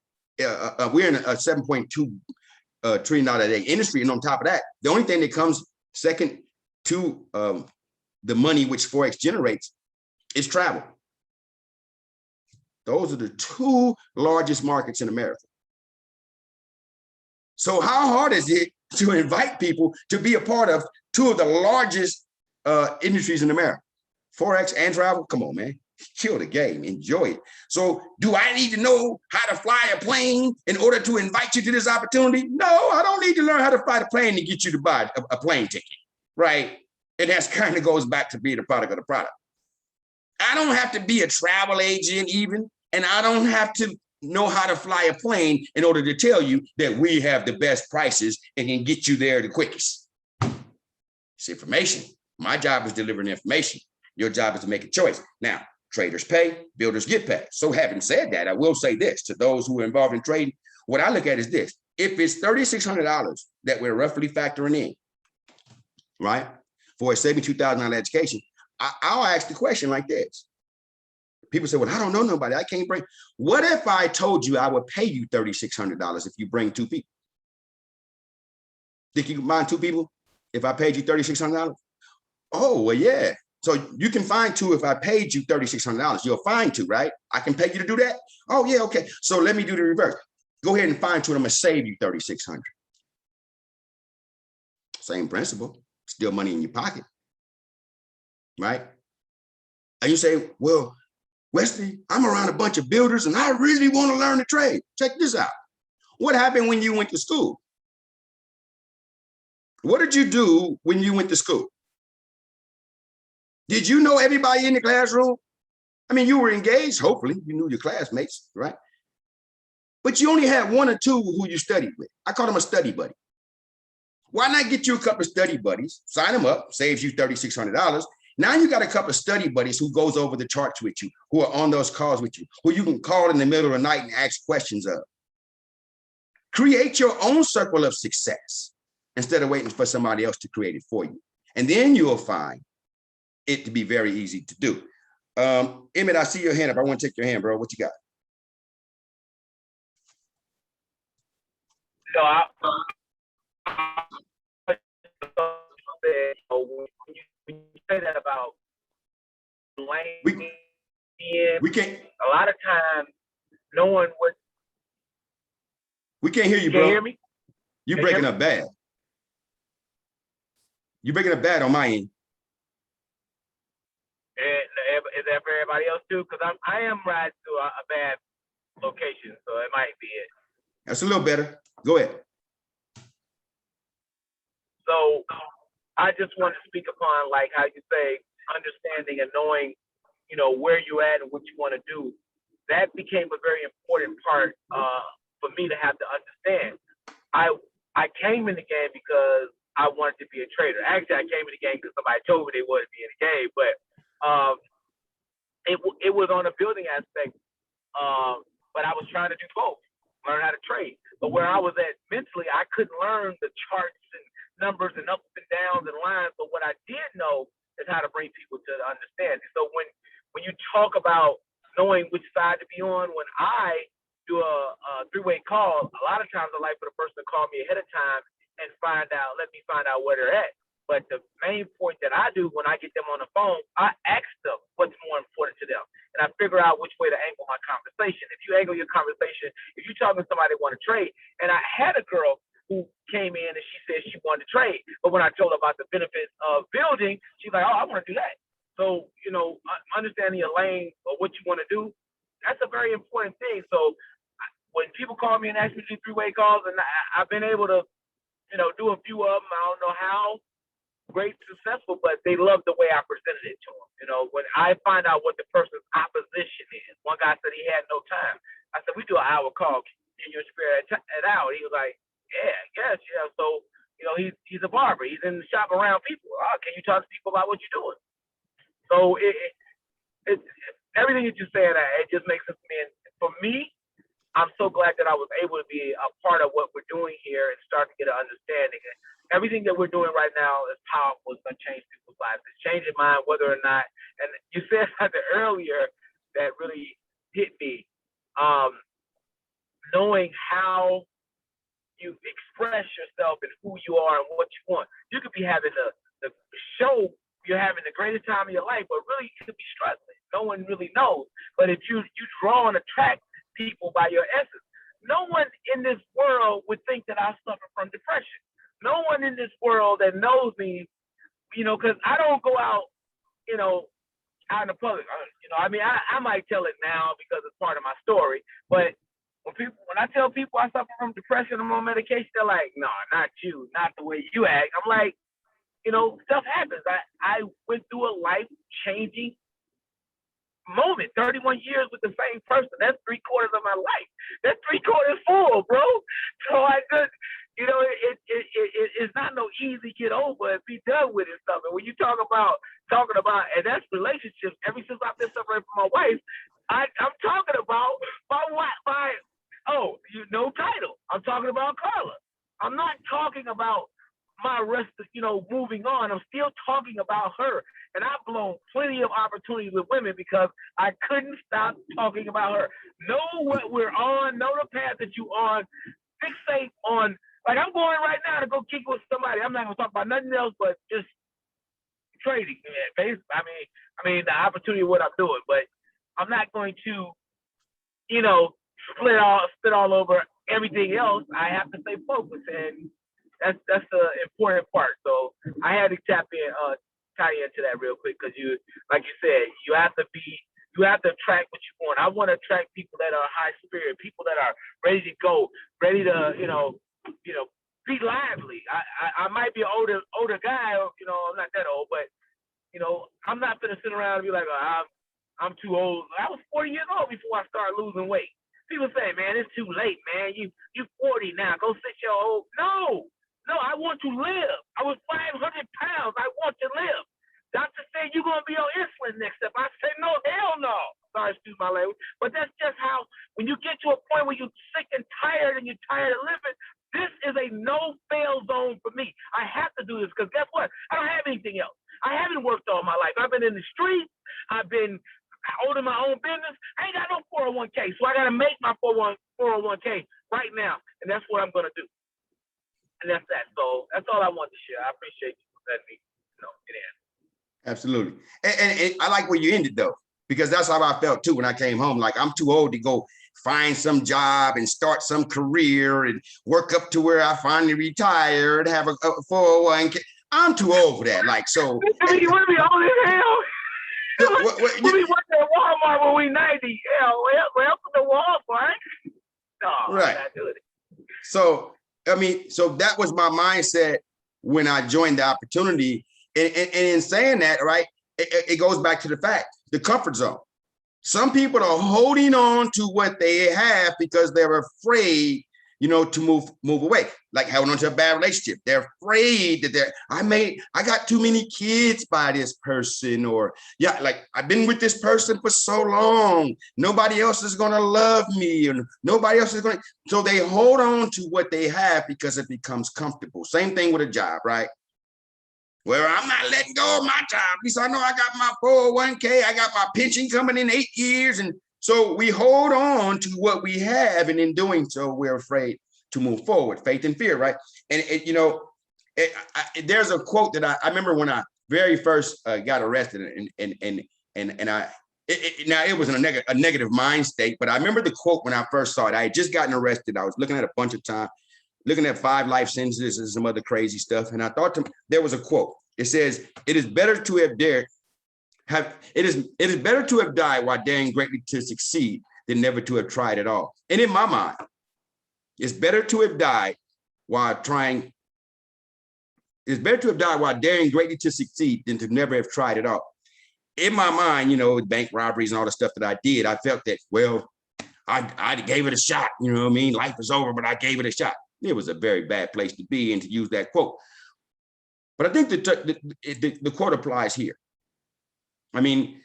We're in a $7.2 trillion a day industry, and on top of that, the only thing that comes second to the money which Forex generates is travel. Those are the 2 largest markets in America. So how hard is it to invite people to be a part of 2 of the largest industries in America? Forex and travel? Come on, man. Kill the game. Enjoy it. So do I need to know how to fly a plane in order to invite you to this opportunity? No, I don't need to learn how to fly the plane to get you to buy a plane ticket, right? And that's kind of goes back to being a product of the product. I don't have to be a travel agent even, and I don't have to know how to fly a plane in order to tell you that we have the best prices and can get you there the quickest. It's information. My job is delivering information. Your job is to make a choice. Now, traders pay, builders get paid. So having said that, I will say this to those who are involved in trading. What I look at is this. If it's $3,600 that we're roughly factoring in, right, for a $72,000 education, I'll ask the question like this. People say, well, I don't know nobody. I can't bring. What if I told you I would pay you $3,600 if you bring 2 people? Think you can find 2 people if I paid you $3,600? Oh, well, yeah. So you can find 2 if I paid you $3,600. You'll find 2, right? I can pay you to do that? Oh, yeah, okay. So let me do the reverse. Go ahead and find 2 and I'm going to save you $3,600. Same principle. Still money in your pocket, right? And you say, well, Wesley, I'm around a bunch of builders and I really want to learn to trade. Check this out. What happened when you went to school? What did you do when you went to school? Did you know everybody in the classroom? I mean, you were engaged, hopefully. You knew your classmates, right? But you only had 1 or 2 who you studied with. I call them a study buddy. Why not get you a couple of study buddies, sign them up, saves you $3,600. Now you got a couple of study buddies who goes over the charts with you, who are on those calls with you, who you can call in the middle of the night and ask questions of. Create your own circle of success instead of waiting for somebody else to create it for you. And then you'll find it to be very easy to do. Emmett, I see your hand up. I want to take your hand, bro. What you got? No, when you say that about lane, we can't. A lot of times, no one would. We can't hear you, Can bro. you hear me? You're breaking up bad. You're breaking up bad on my end. And is that for everybody else too? Because I am riding to a bad location, so it might be it. That's a little better. Go ahead. So I just want to speak upon like how you say understanding and knowing, you know, where you at and what you want to do. That became a very important part for me to have to understand. I I came in the game because I wanted to be a trader. Actually, I came in the game because somebody told me they wanted to be in the game, but it was on a building aspect. But I was trying to do both, learn how to trade. But where I was at mentally, I couldn't learn the charts and numbers and ups and downs and lines. But what I did know is how to bring people to the understanding. So when you talk about knowing which side to be on, when I do a three-way call, a lot of times I like for the person to call me ahead of time and let me find out where they're at. But the main point that I do when I get them on the phone, I ask them what's more important to them. And I figure out which way to angle my conversation. If you angle your conversation, if you're talking to somebody that want to trade, and I had a girl who came in and she said she wanted to trade. But when I told her about the benefits of building, she's like, oh, I want to do that. So, understanding your lane or what you want to do, that's a very important thing. So when people call me and ask me to do three-way calls, and I've been able to, do a few of them, I don't know how great successful, but they love the way I presented it to them. When I find out what the person's opposition is, one guy said he had no time. I said, we do an hour call. Can you spare it out? He was like, yeah. So, he's a barber. He's in the shop around people. Oh, can you talk to people about what you're doing? So it everything that you said, it just makes sense to me. And for me, I'm so glad that I was able to be a part of what we're doing here and start to get an understanding. Everything that we're doing right now is powerful. It's going to change people's lives. It's changing mine, whether or not. And you said something earlier that really hit me. Knowing how you express yourself and who you are and what you want. You could be having the show, you're having the greatest time of your life, but really you could be struggling. No one really knows. But if you draw and attract people by your essence, no one in this world would think that I suffer from depression. No one in this world that knows me, because I don't go out, out in the public. I might tell it now because it's part of my story. But when I tell people I suffer from depression, I'm on medication, they're like, no, not you, not the way you act. I'm like, stuff happens. I went through a life-changing moment, 31 years with the same person. That's 3/4 of my life. That's 3/4 full, bro. So I just, it's not no easy get over and be done with it stuff. And when you talking about, and that's relationships. Ever since I've been separated from my wife, I'm talking about title. I'm talking about Carla. I'm not talking about my rest of, moving on. I'm still talking about her. And I've blown plenty of opportunities with women because I couldn't stop talking about her. Know what we're on, know the path that you're on, fixate on, like I'm going right now to go kick with somebody. I'm not going to talk about nothing else but just trading. I mean, the opportunity of what I'm doing, but I'm not going to, spit all over everything else. I have to stay focused, and that's the important part. So I had to tie into that real quick because like you said, you have to attract what you want. I want to attract people that are high spirit, people that are ready to go, ready to, be lively. I might be an older guy, I'm not that old, but I'm not gonna sit around and be like, oh, I'm too old. I was 40 years old before I started losing weight. People say, man, it's too late, man. You 40 now. Go sit your old. No, I want to live. I was 500 pounds. I want to live. Doctor said you're gonna be on insulin next step. I said, no, hell no. Sorry, excuse my language. But that's just how, when you get to a point where you're sick and tired and you're tired of living, this is a no-fail zone for me. I have to do this because guess what? I don't have anything else. I haven't worked all my life. I've been in the streets. I've been holding my own business. I ain't got no 401k, so I got to make my 401k right now, and that's what I'm going to do. And that's that. So that's all I want to share. I appreciate you for letting me, get in. Absolutely. And I like where you ended though, because that's how I felt too when I came home. Like I'm too old to go find some job and start some career and work up to where I finally retire and have a 401k. I'm too old for that. Like, so. I mean, you want to be old as hell? We'll be working at Walmart when we 90. Yeah, welcome to Walmart. No, right. I'm not doing it. So, so that was my mindset when I joined the opportunity. And in saying that, right, it goes back to the fact, the comfort zone. Some people are holding on to what they have because they're afraid to move away, like holding on to a bad relationship. They're afraid that I got too many kids by this person, or yeah, like I've been with this person for so long, nobody else is gonna love me, and nobody else is gonna, so they hold on to what they have because it becomes comfortable. Same thing with a job, right? Well, I'm not letting go of my job because I know I got my 401k, I got my pension coming in 8 years. And so we hold on to what we have. And in doing so, we're afraid to move forward. Faith and fear, right? And, there's a quote that I remember when I very first got arrested. Now it was in a negative mind state. But I remember the quote when I first saw it. I had just gotten arrested. I was looking at a bunch of time, looking at 5 life sentences and some other crazy stuff. And I thought there was a quote. It says, it is better to have died while daring greatly to succeed than never to have tried at all. And in my mind, it's better to have died while daring greatly to succeed than to never have tried at all. In my mind, bank robberies and all the stuff that I did, I felt that, well, I gave it a shot. You know what I mean? Life is over, but I gave it a shot. It was a very bad place to be and to use that quote. But I think the quote applies here. I mean,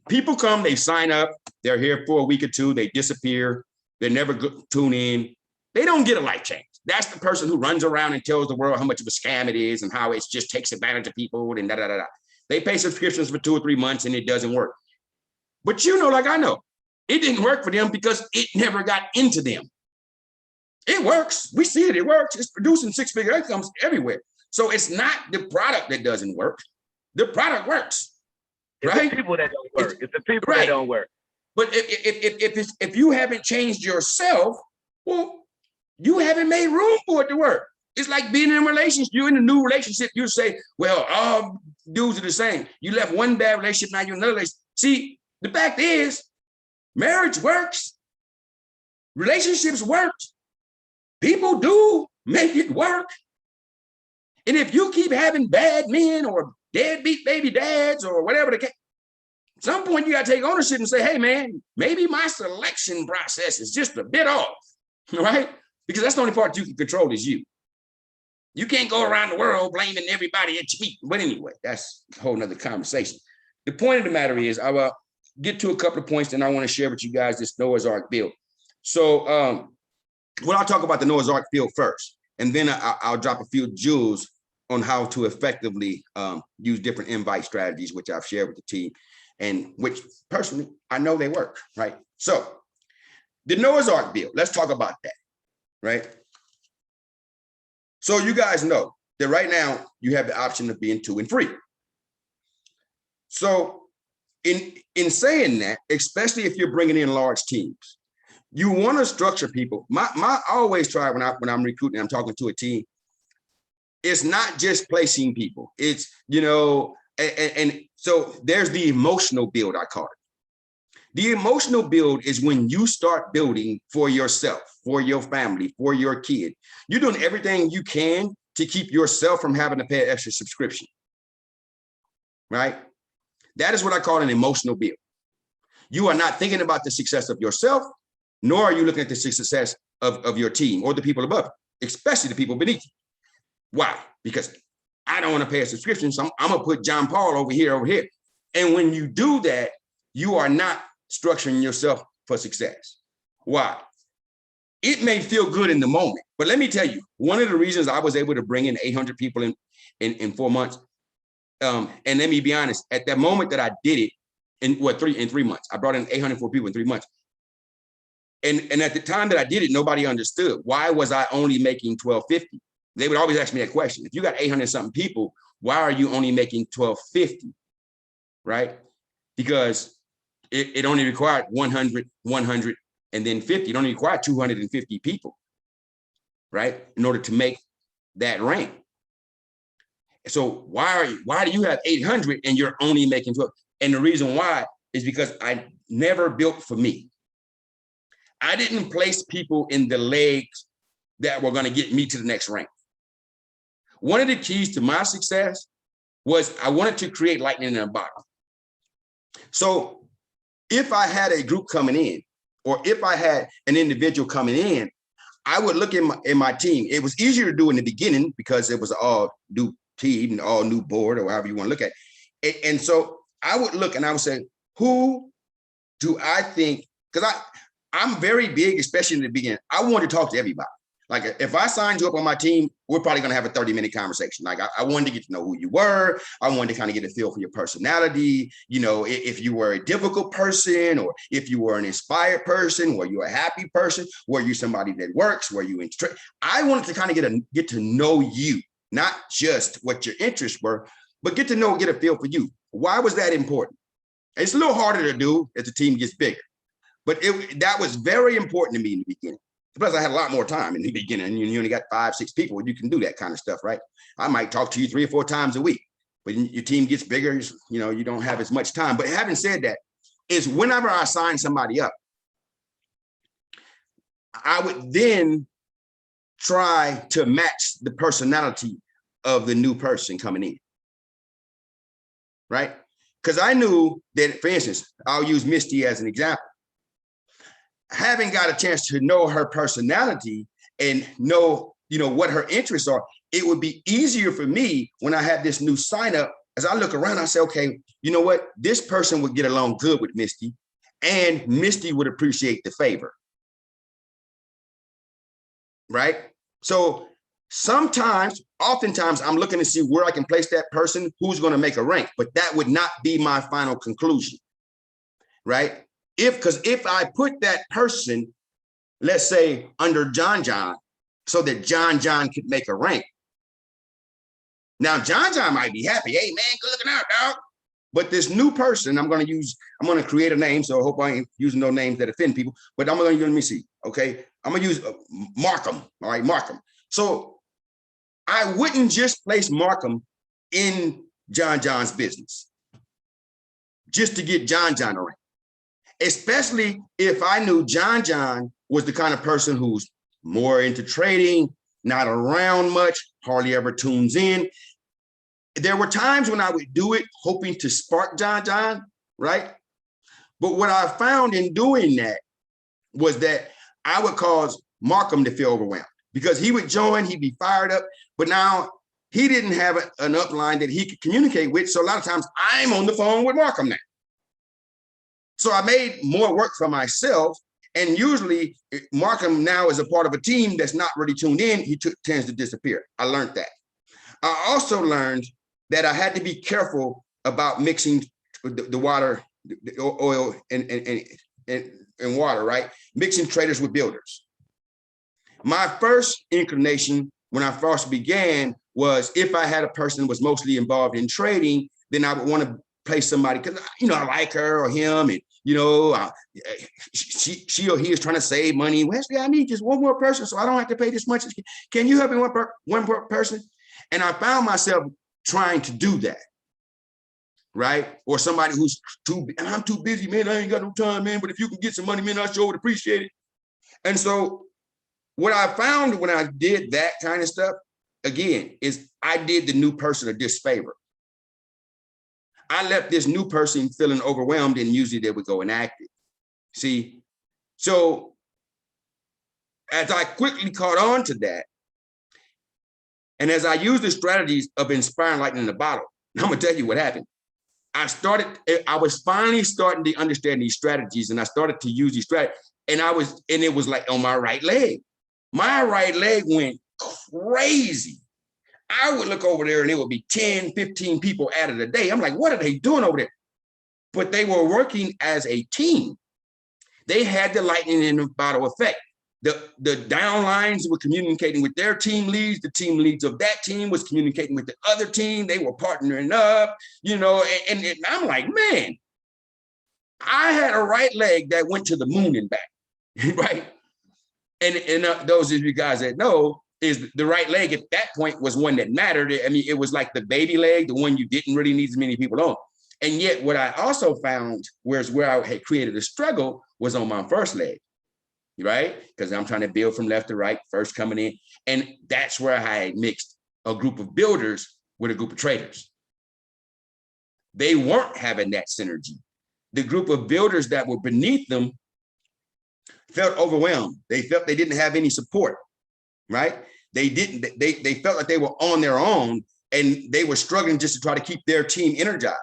people come, they sign up, they're here for a week or two, they disappear, they never tune in. They don't get a life change. That's the person who runs around and tells the world how much of a scam it is and how it just takes advantage of people and da. They pay subscriptions for 2 or 3 months and it doesn't work. But like I know, it didn't work for them because it never got into them. It works. We see it. It works. It's producing 6-figure incomes everywhere. So it's not the product that doesn't work. The product works. It's right? the people that don't work. It's the people that don't work. But if you haven't changed yourself, well, you haven't made room for it to work. It's like being in a relationship. You're in a new relationship. You say, well, all dudes are the same. You left one bad relationship, now you're in another relationship. See, the fact is, marriage works. Relationships work. People do make it work. And if you keep having bad men or deadbeat baby dads or whatever the case, at some point you got to take ownership and say, hey, man, maybe my selection process is just a bit off, right? Because that's the only part you can control is you. You can't go around the world blaming everybody at your feet. But anyway, that's a whole nother conversation. The point of the matter is, I will get to a couple of points and I want to share with you guys this Noah's Ark build. So, well, I'll talk about the Noah's Ark build first, and then I'll drop a few jewels on how to effectively use different invite strategies, which I've shared with the team, and which personally, I know they work, right? So the Noah's Ark build, let's talk about that, right? So you guys know that right now you have the option of being 2 and free. So in saying that, especially if you're bringing in large teams, you want to structure people. I always try when I'm recruiting, I'm talking to a team. It's not just placing people. It's, and so there's the emotional build, I call it. The emotional build is when you start building for yourself, for your family, for your kid. You're doing everything you can to keep yourself from having to pay an extra subscription, right? That is what I call an emotional build. You are not thinking about the success of yourself, nor are you looking at the success of your team or the people above you, especially the people beneath you. Why? Because I don't want to pay a subscription, so I'm going to put John Paul over here. And when you do that, you are not structuring yourself for success. Why? It may feel good in the moment, but let me tell you, one of the reasons I was able to bring in 800 people in 4 months, and let me be honest, at that moment that I did it, in 3 months, I brought in 804 people in 3 months. And at the time that I did it, nobody understood. Why was I only making $12.50? They would always ask me that question. If you got 800 something people, why are you only making $12.50, right? Because it only required 100, 100, and then 50. It only required 250 people, right? In order to make that rank. So why do you have 800 and you're only making 12? And the reason why is because I never built for me. I didn't place people in the legs that were going to get me to the next rank. One of the keys to my success was I wanted to create lightning in a bottle. So if I had a group coming in or if I had an individual coming in, I would look in my team. It was easier to do in the beginning because it was all new team, all new board, or however you want to look at it. And so I would look and I would say, who do I think, because I'm very big, especially in the beginning. I want to talk to everybody. Like if I signed you up on my team, we're probably going to have a 30-minute conversation. Like I wanted to get to know who you were. I wanted to kind of get a feel for your personality. You know, if you were a difficult person, or if you were an inspired person, were you a happy person? Were you somebody that works? Were you in? I wanted to kind of get to know you, not just what your interests were, but get a feel for you. Why was that important? It's a little harder to do as the team gets bigger, but that was very important to me in the beginning. Plus, I had a lot more time in the beginning, and you only got 5, 6 people. You can do that kind of stuff, right? I might talk to you 3 or 4 times a week, but your team gets bigger, you know, you don't have as much time. But having said that, is whenever I sign somebody up, I would then try to match the personality of the new person coming in, right? Because I knew that, for instance, I'll use Misty as an example. Having got a chance to know her personality and know, you know, what her interests are, it would be easier for me when I had this new sign up. As I look around, I say, okay, you know what? This person would get along good with Misty, and Misty would appreciate the favor, right? So oftentimes I'm looking to see where I can place that person, who's going to make a rank, but that would not be my final conclusion, right? Because if I put that person, let's say under John, so that John could make a rank. Now, John might be happy. Hey man, good looking out, dog. But this new person, I'm going to create a name. So I hope I ain't using no names that offend people, but I'm going to, let me see. Okay. I'm going to use Markham. All right. Markham. So I wouldn't just place Markham in John's business just to get John a rank. Especially if I knew John was the kind of person who's more into trading, not around much, hardly ever tunes in. There were times when I would do it hoping to spark John, right? But what I found in doing that was that I would cause Markham to feel overwhelmed, because he would join, he'd be fired up, but now he didn't have an upline that he could communicate with. So a lot of times I'm on the phone with Markham now. So I made more work for myself, and usually Markham now is a part of a team that's not really tuned in. He tends to disappear. I learned that. I also learned that I had to be careful about mixing the water, the oil and water, right? Mixing traders with builders. My first inclination when I first began was, if I had a person who was mostly involved in trading, then I would want to play somebody, because, you know, I like her or him, and, you know, she or he is trying to save money. Wesley, I need just one more person so I don't have to pay this much. Can you help me one person? And I found myself trying to do that, right? Or somebody who's I'm too busy, man, I ain't got no time, man, but if you can get some money, man, I sure would appreciate it. And so what I found when I did that kind of stuff, again, is I did the new person a disfavor. I left this new person feeling overwhelmed, and usually they would go inactive. See, so as I quickly caught on to that, and as I used the strategies of inspiring lightning in the bottle, I'm gonna tell you what happened. I was finally starting to understand these strategies, and I started to use these strategies, and it was like on my right leg. My right leg went crazy. I would look over there and it would be 10, 15 people added a day. I'm like, what are they doing over there? But they were working as a team. They had the lightning in the bottle effect. The downlines were communicating with their team leads. The team leads of that team was communicating with the other team. They were partnering up, you know, and I'm like, man, I had a right leg that went to the moon and back, right? And those of you guys that know, is the right leg at that point was one that mattered. I mean, it was like the baby leg, the one you didn't really need as many people on. And yet what I also found, where I had created a struggle, was on my first leg, right? Because I'm trying to build from left to right, first coming in. And that's where I had mixed a group of builders with a group of traders. They weren't having that synergy. The group of builders that were beneath them felt overwhelmed. They felt they didn't have any support, right? They felt like they were on their own and they were struggling just to try to keep their team energized.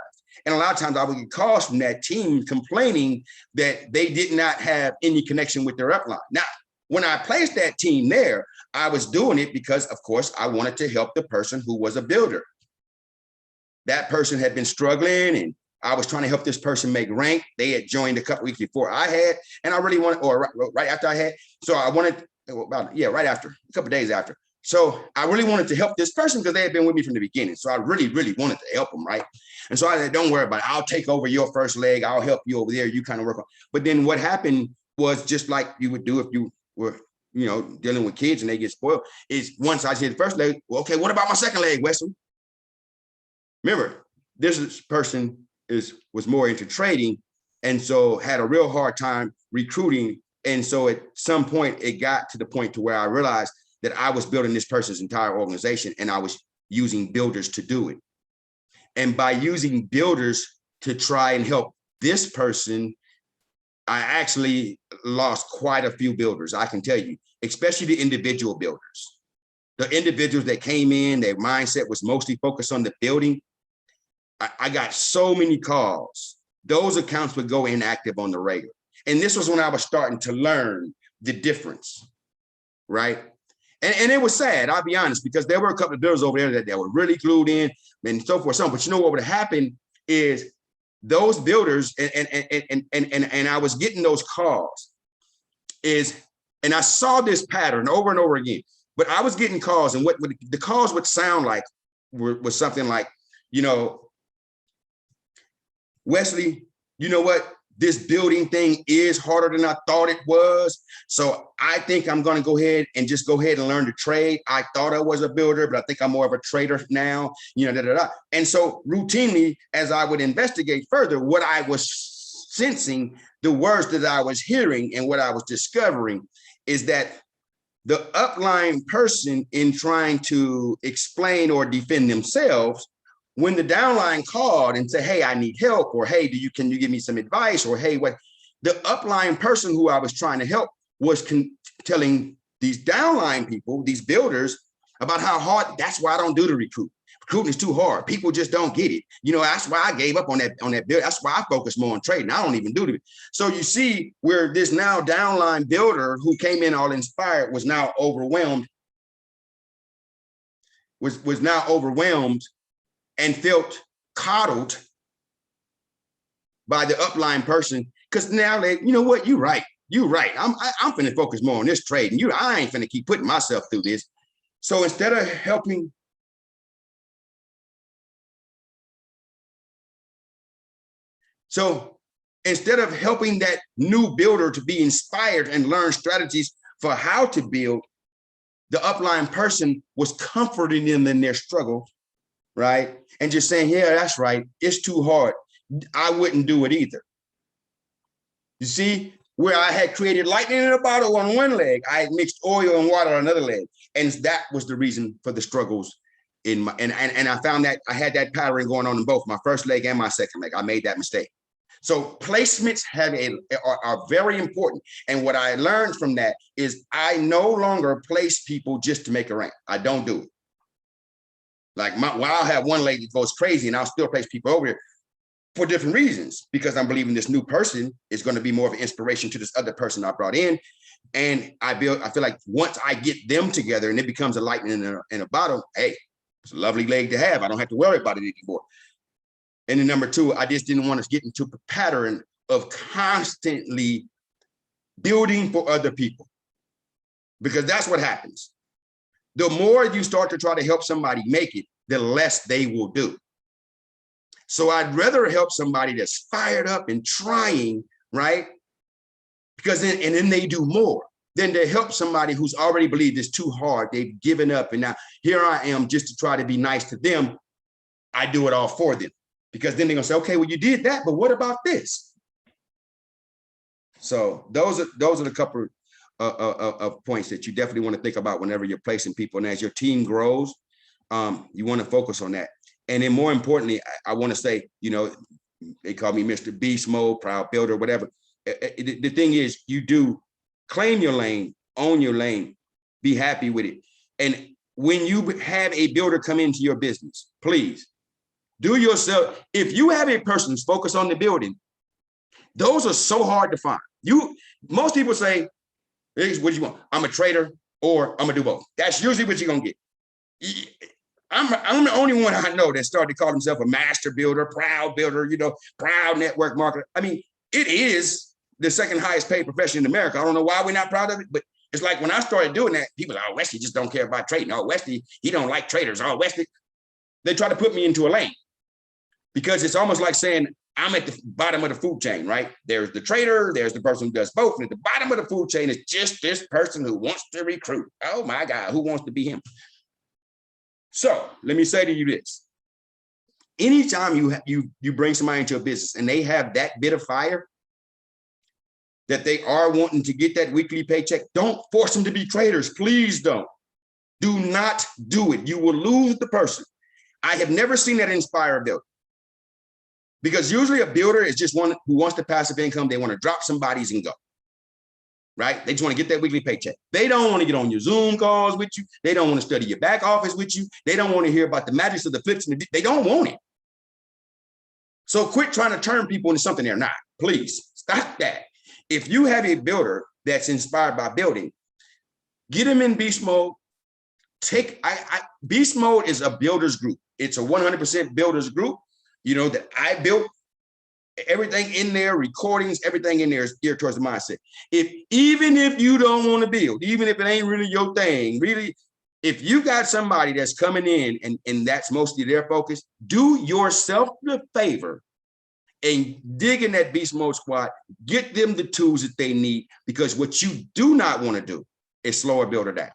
And a lot of times I would get calls from that team complaining that they did not have any connection with their upline. Now, when I placed that team there, I was doing it because, of course, I wanted to help the person who was a builder. That person had been struggling and I was trying to help this person make rank. They had joined a couple weeks before I had, and I really wanted, or right after I had. So I wanted, right after, a couple days after. So I really wanted to help this person because they had been with me from the beginning. So I really, really wanted to help them, right? And so I said, don't worry about it. I'll take over your first leg. I'll help you over there. You kind of work on. But then what happened was just like you would do if you were, dealing with kids and they get spoiled, is once I said the first leg, well, okay, what about my second leg, Wesley? Remember, this person was more into trading and so had a real hard time recruiting. And so at some point, it got to the point to where I realized that I was building this person's entire organization and I was using builders to do it. And by using builders to try and help this person, I actually lost quite a few builders, I can tell you, especially the individual builders. The individuals that came in, their mindset was mostly focused on the building. I got so many calls. Those accounts would go inactive on the regular. And this was when I was starting to learn the difference, right? And it was sad, I'll be honest, because there were a couple of builders over there that were really glued in and so forth. But you know what would happen is those builders, and I was getting those calls, and I saw this pattern over and over again, but I was getting calls, and what the calls would sound like was something like, Wesley, you know what? This building thing is harder than I thought it was. So I think I'm going to go ahead and learn to trade. I thought I was a builder, but I think I'm more of a trader now, And so routinely, as I would investigate further, what I was sensing, the words that I was hearing and what I was discovering is that the upline person, in trying to explain or defend themselves, when the downline called and said, hey, I need help, or hey, can you give me some advice, or hey, what, the upline person who I was trying to help was telling these downline people, these builders, about how hard, that's why I don't do the recruit. Recruiting is too hard. People just don't get it. That's why I gave up on that build. That's why I focus more on trading. I don't even do it. So you see where this now downline builder who came in all inspired was now overwhelmed, was now overwhelmed and felt coddled by the upline person, because now they, you know what, you're right. I'm finna focus more on this trade, and I ain't finna keep putting myself through this. So instead of helping, that new builder to be inspired and learn strategies for how to build, the upline person was comforting them in their struggle, right? And just saying, yeah, that's right. It's too hard. I wouldn't do it either. You see, where I had created lightning in a bottle on one leg, I had mixed oil and water on another leg. And that was the reason for the struggles in my, and I found that I had that pattern going on in both my first leg and my second leg. I made that mistake. So placements are very important. And what I learned from that is I no longer place people just to make a rank. I don't do it. Like I'll have one leg that goes crazy and I'll still place people over here for different reasons, because I'm believing this new person is going to be more of an inspiration to this other person I brought in. And I feel like once I get them together and it becomes a lightning in a bottle, hey, it's a lovely leg to have. I don't have to worry about it anymore. And then number two, I just didn't want to get into a pattern of constantly building for other people, because that's what happens. The more you start to try to help somebody make it, the less they will do. So I'd rather help somebody that's fired up and trying, right? Because then they do more than to help somebody who's already believed it's too hard. They've given up, and now here I am just to try to be nice to them. I do it all for them, because then they're gonna say, okay, well, you did that, but what about this? So those are the couple of points that you definitely want to think about whenever you're placing people. And as your team grows, you want to focus on that. And then more importantly, I want to say, they call me Mr. Beast Mode, Proud Builder, whatever. The thing is, you do claim your lane, own your lane, be happy with it. And when you have a builder come into your business, please do yourself. If you have a person who's focused on the building, those are so hard to find. Most people say, hey, what do you want? I'm a trader or I'm gonna do both. That's usually what you're gonna get. I'm the only one I know that started to call himself a master builder, proud builder, proud network marketer. I mean, it is the second highest paid profession in America. I don't know why we're not proud of it, but it's like when I started doing that, people are, oh, Westy just don't care about trading. Oh, Westy, he don't like traders. Oh, Westy, they try to put me into a lane because it's almost like saying I'm at the bottom of the food chain, right? There's the trader, there's the person who does both. And at the bottom of the food chain is just this person who wants to recruit. Oh my God, who wants to be him? So let me say to you this. Anytime you bring somebody into a business and they have that bit of fire, that they are wanting to get that weekly paycheck, don't force them to be traders. Please don't. Do not do it. You will lose the person. I have never seen that inspire a builder. Because usually a builder is just one who wants the passive income. They want to drop some bodies and go. Right? They just want to get that weekly paycheck. They don't want to get on your Zoom calls with you. They don't want to study your back office with you. They don't want to hear about the magic of the flips. They don't want it. So quit trying to turn people into something they're not. Please stop that. If you have a builder that's inspired by building, get them in beast mode. Beast mode is a builder's group. It's a 100% builder's group. That I built everything in there, recordings, everything in there is geared towards the mindset. Even if you don't want to build, even if it ain't really your thing, really, if you got somebody that's coming in and that's mostly their focus, do yourself the favor and dig in that beast mode squad, get them the tools that they need, because what you do not want to do is slow a builder down.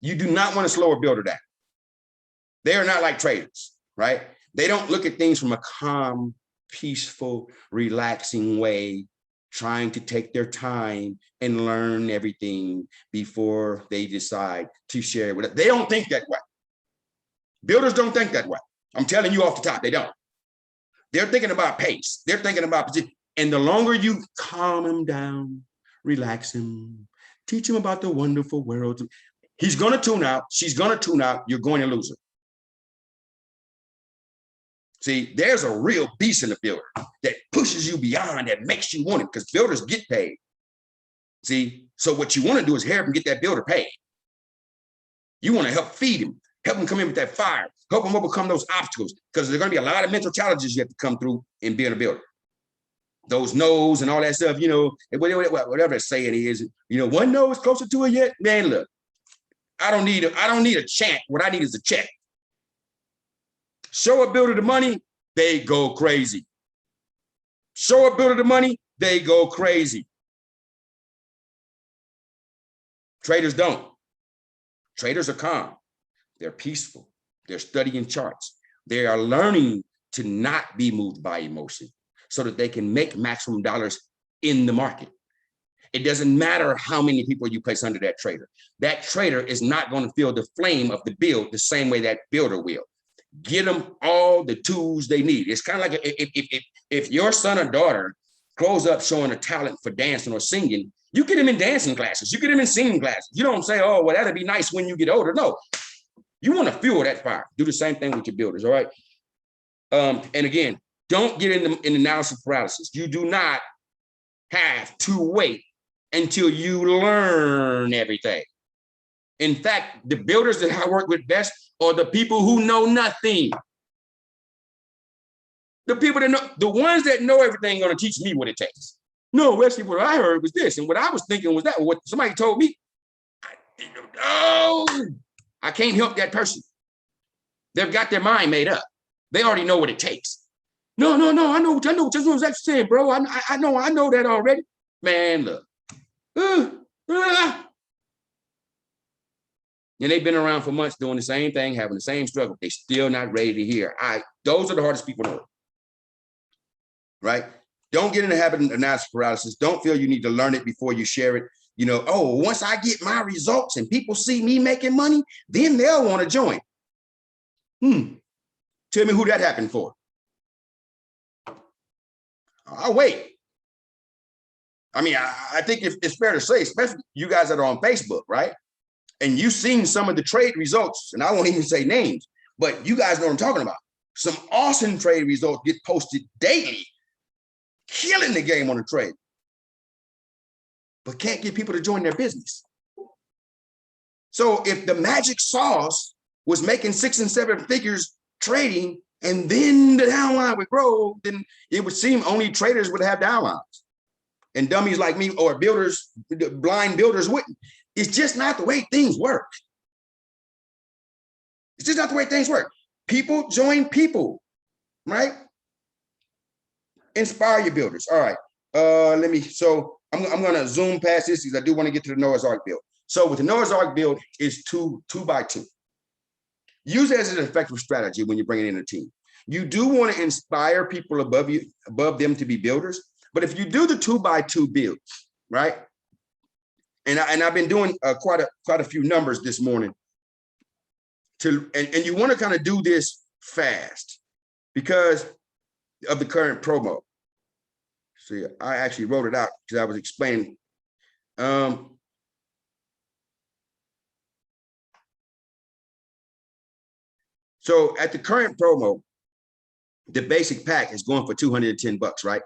You do not want to slow a builder down. They are not like traders, right? They don't look at things from a calm, peaceful, relaxing way, trying to take their time and learn everything before they decide to share it with us. They don't think that way. Builders don't think that way. I'm telling you off the top, they don't. They're thinking about pace. They're thinking about position. And the longer you calm him down, relax him, teach him about the wonderful world, he's going to tune out. She's going to tune out. You're going to lose her. See, there's a real beast in the builder that pushes you beyond, that makes you want it, because builders get paid. See, so what you want to do is help him get that builder paid. You want to help feed him, help him come in with that fire, help him overcome those obstacles, because there's going to be a lot of mental challenges you have to come through in being a builder. Those no's and all that stuff, whatever the saying is, one no is closer to it yet. Man, look, I don't need a chant. What I need is a check. Show a builder the money, they go crazy. Show a builder the money, they go crazy. Traders don't. Traders are calm. They're peaceful. They're studying charts. They are learning to not be moved by emotion so that they can make maximum dollars in the market. It doesn't matter how many people you place under that trader. That trader is not going to feel the flame of the build the same way that builder will. Get them all the tools they need. It's kind of like if your son or daughter grows up showing a talent for dancing or singing, you get him in dancing classes. You get him in singing classes. You don't say, oh, well, that'll be nice when you get older. No, you want to fuel that fire. Do the same thing with your builders, all right? And again, don't get in the analysis paralysis. You do not have to wait until you learn everything. In fact, the builders that I work with best are the people who know nothing. The people that know, the ones that know everything are going to teach me what it takes. No, Wesley, what I heard was this, and what I was thinking was that. What somebody told me, I can't help that person. They've got their mind made up. They already know what it takes. No, I know what you're saying, bro. I know that already. Man, look. And they've been around for months doing the same thing, having the same struggle. They're still not ready to hear. Those are the hardest people in the world. Right? Don't get in the habit of analysis paralysis. Don't feel you need to learn it before you share it. Once I get my results and people see me making money, then they'll want to join. Tell me who that happened for. I'll wait. I mean, I think it's fair to say, especially you guys that are on Facebook, right? And you've seen some of the trade results, and I won't even say names, but you guys know what I'm talking about. Some awesome trade results get posted daily, killing the game on the trade, but can't get people to join their business. So if the magic sauce was making 6 and 7 figures trading, and then the downline would grow, then it would seem only traders would have downlines. And dummies like me or builders, blind builders wouldn't. It's just not the way things work. It's just not the way things work. People join people, right? Inspire your builders. All right. So I'm gonna zoom past this because I do want to get to the Noah's Ark build. So with the Noah's Ark build is 2x2. Use it as an effective strategy when you're bringing in a team. You do want to inspire people above them to be builders. But if you do the 2x2 builds, right? And I've been doing quite a few numbers this morning. And you want to kind of do this fast because of the current promo. See, I actually wrote it out because I was explaining. So at the current promo, the basic pack is going for $210, right?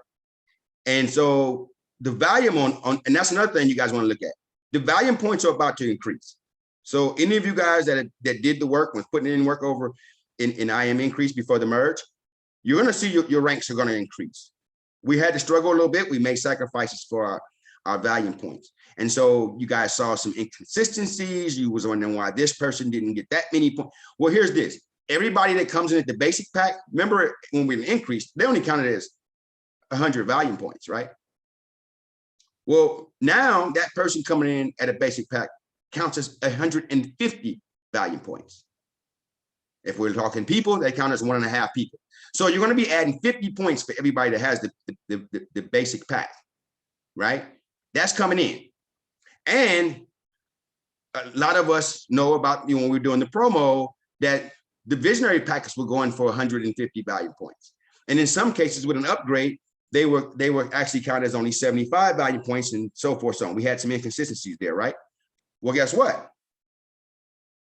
And so the volume on and that's another thing you guys want to look at. The volume points are about to increase. So any of you guys that did the work, was putting in work over in IM increase before the merge, you're going to see your ranks are going to increase. We had to struggle a little bit. We made sacrifices for our volume points. And so you guys saw some inconsistencies. You was wondering why this person didn't get that many points. Well, here's this. Everybody that comes in at the basic pack, remember when we increased, they only counted as 100 volume points, right? Well, now that person coming in at a basic pack counts as 150 volume points. If we're talking people, they count as 1.5 people. So you're going to be adding 50 points for everybody that has the basic pack, right? That's coming in. And a lot of us know about, when we're doing the promo, that the visionary packets were going for 150 volume points. And in some cases with an upgrade, they were actually counted as only 75 volume points and so forth. So on. We had some inconsistencies there, right? Well, guess what?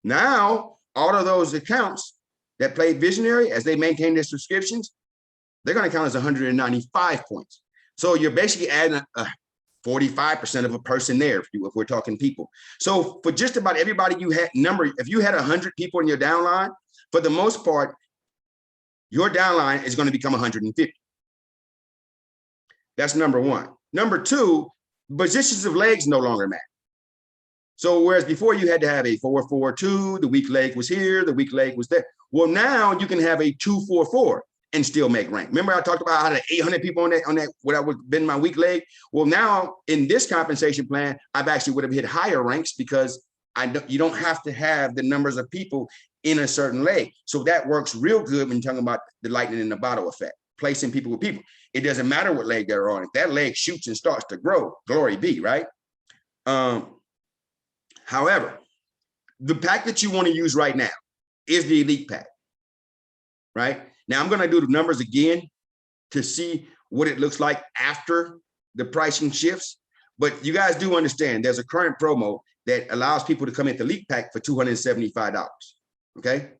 Now, all of those accounts that played visionary, as they maintain their subscriptions, they're going to count as 195 points. So you're basically adding a 45% of a person there, if we're talking people. So for just about everybody you had if you had 100 people in your downline, for the most part, your downline is going to become 150. That's number one. Number two, positions of legs no longer matter. So whereas before you had to have a 4-4-2, the weak leg was here, the weak leg was there. Well, now you can have a 2-4-4 and still make rank. Remember I talked about how the 800 people on that what I would been my weak leg. Well, now in this compensation plan, I've actually would have hit higher ranks because you don't have to have the numbers of people in a certain leg. So that works real good when you're talking about the lightning in the bottle effect, placing people with people. It doesn't matter what leg they're on. If that leg shoots and starts to grow, glory be, right? However, the pack that you want to use right now is the elite pack, right? Now I'm going to do the numbers again to see what it looks like after the pricing shifts. But you guys do understand there's a current promo that allows people to come into elite pack for $275, okay?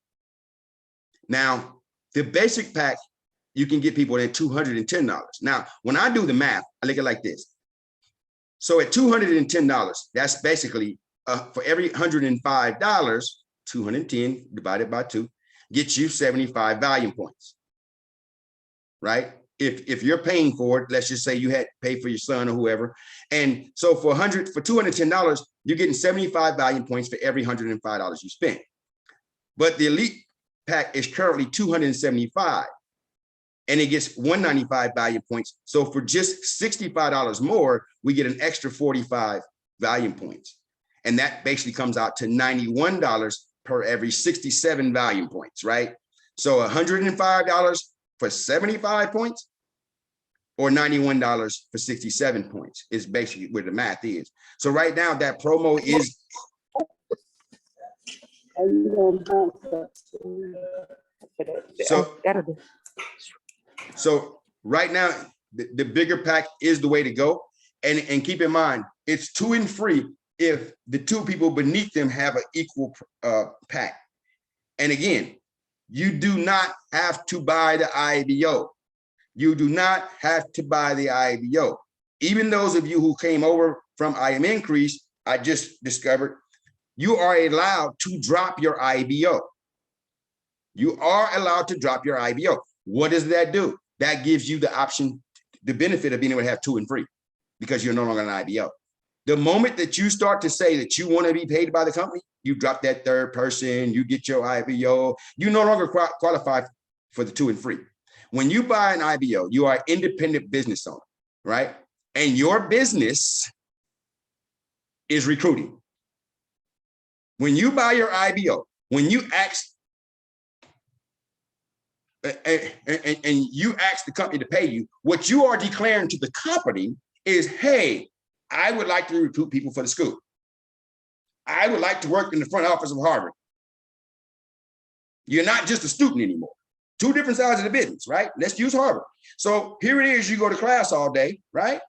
Now, the basic pack, you can get people at $210. Now, when I do the math, I look at it like this. So at $210, that's basically for every $105, 210 divided by 2 gets you 75 volume points, right? If you're paying for it, let's just say you had paid for your son or whoever. And so for $210, you're getting 75 volume points for every $105 you spend. But the elite pack is currently $275 and it gets 195 volume points. So for just $65 more, we get an extra 45 volume points. And that basically comes out to $91 per every 67 volume points, right? So $105 for 75 points or $91 for 67 points is basically where the math is. So right now that promo is. So right now the bigger pack is the way to go. And keep in mind, it's 2 and free if the 2 people beneath them have an equal pack. And again, you do not have to buy the IBO. You do not have to buy the IBO. Even those of you who came over from I Am Increase, I just discovered you are allowed to drop your IBO. You are allowed to drop your IBO. What does that do? That gives you the option, the benefit of being able to have 2 and free because you're no longer an IBO. The moment that you start to say that you want to be paid by the company, you drop that 3rd person, you get your IBO, you no longer qualify for the 2 and free. When you buy an IBO, you are an independent business owner, right? And your business is recruiting. When you buy your IBO, when you ask, and you ask the company to pay you, what you are declaring to the company is, hey, I would like to recruit people for the school. I would like to work in the front office of Harvard. You're not just a student anymore. 2 different sides of the business, right? Let's use Harvard. So here it is, you go to class all day, right?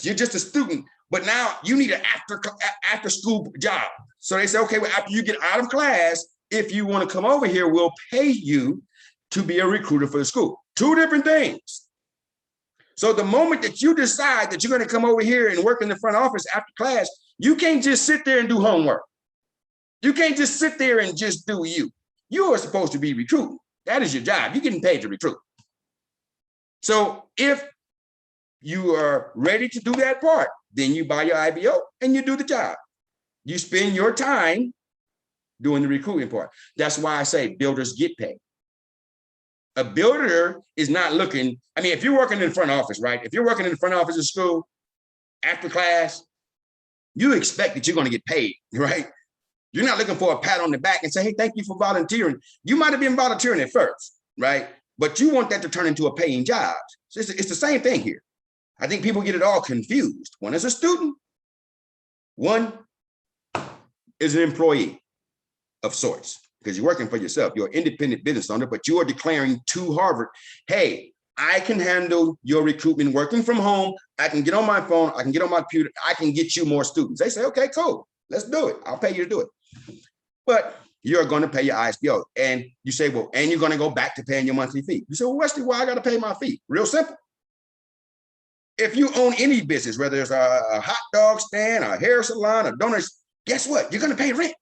You're just a student, but now you need an after school job. So they say, okay, well, after you get out of class, if you want to come over here, we'll pay you to be a recruiter for the school. 2 different things. So the moment that you decide that you're going to come over here and work in the front office after class, you can't just sit there and do homework. You can't just sit there and just do you. You are supposed to be recruiting. That is your job. You're getting paid to recruit. So if you are ready to do that part, then you buy your IBO and you do the job. You spend your time doing the recruiting part. That's why I say builders get paid. A builder is not looking, I mean, if you're working in the front office, right? If you're working in the front office of school after class, you expect that you're going to get paid, right? You're not looking for a pat on the back and say, hey, thank you for volunteering. You might have been volunteering at first, right? But you want that to turn into a paying job. So it's the same thing here. I think people get it all confused. One is a student, one is an employee of sorts, because you're working for yourself. You're an independent business owner, but you are declaring to Harvard, hey, I can handle your recruitment working from home. I can get on my phone. I can get on my computer. I can get you more students. They say, okay, cool. Let's do it. I'll pay you to do it. But you're going to pay your ISBO. And you say, well, and you're going to go back to paying your monthly fee. You say, well, Wesley, why I got to pay my fee? Real simple. If you own any business, whether it's a hot dog stand, a hair salon, a donut, guess what? You're going to pay rent.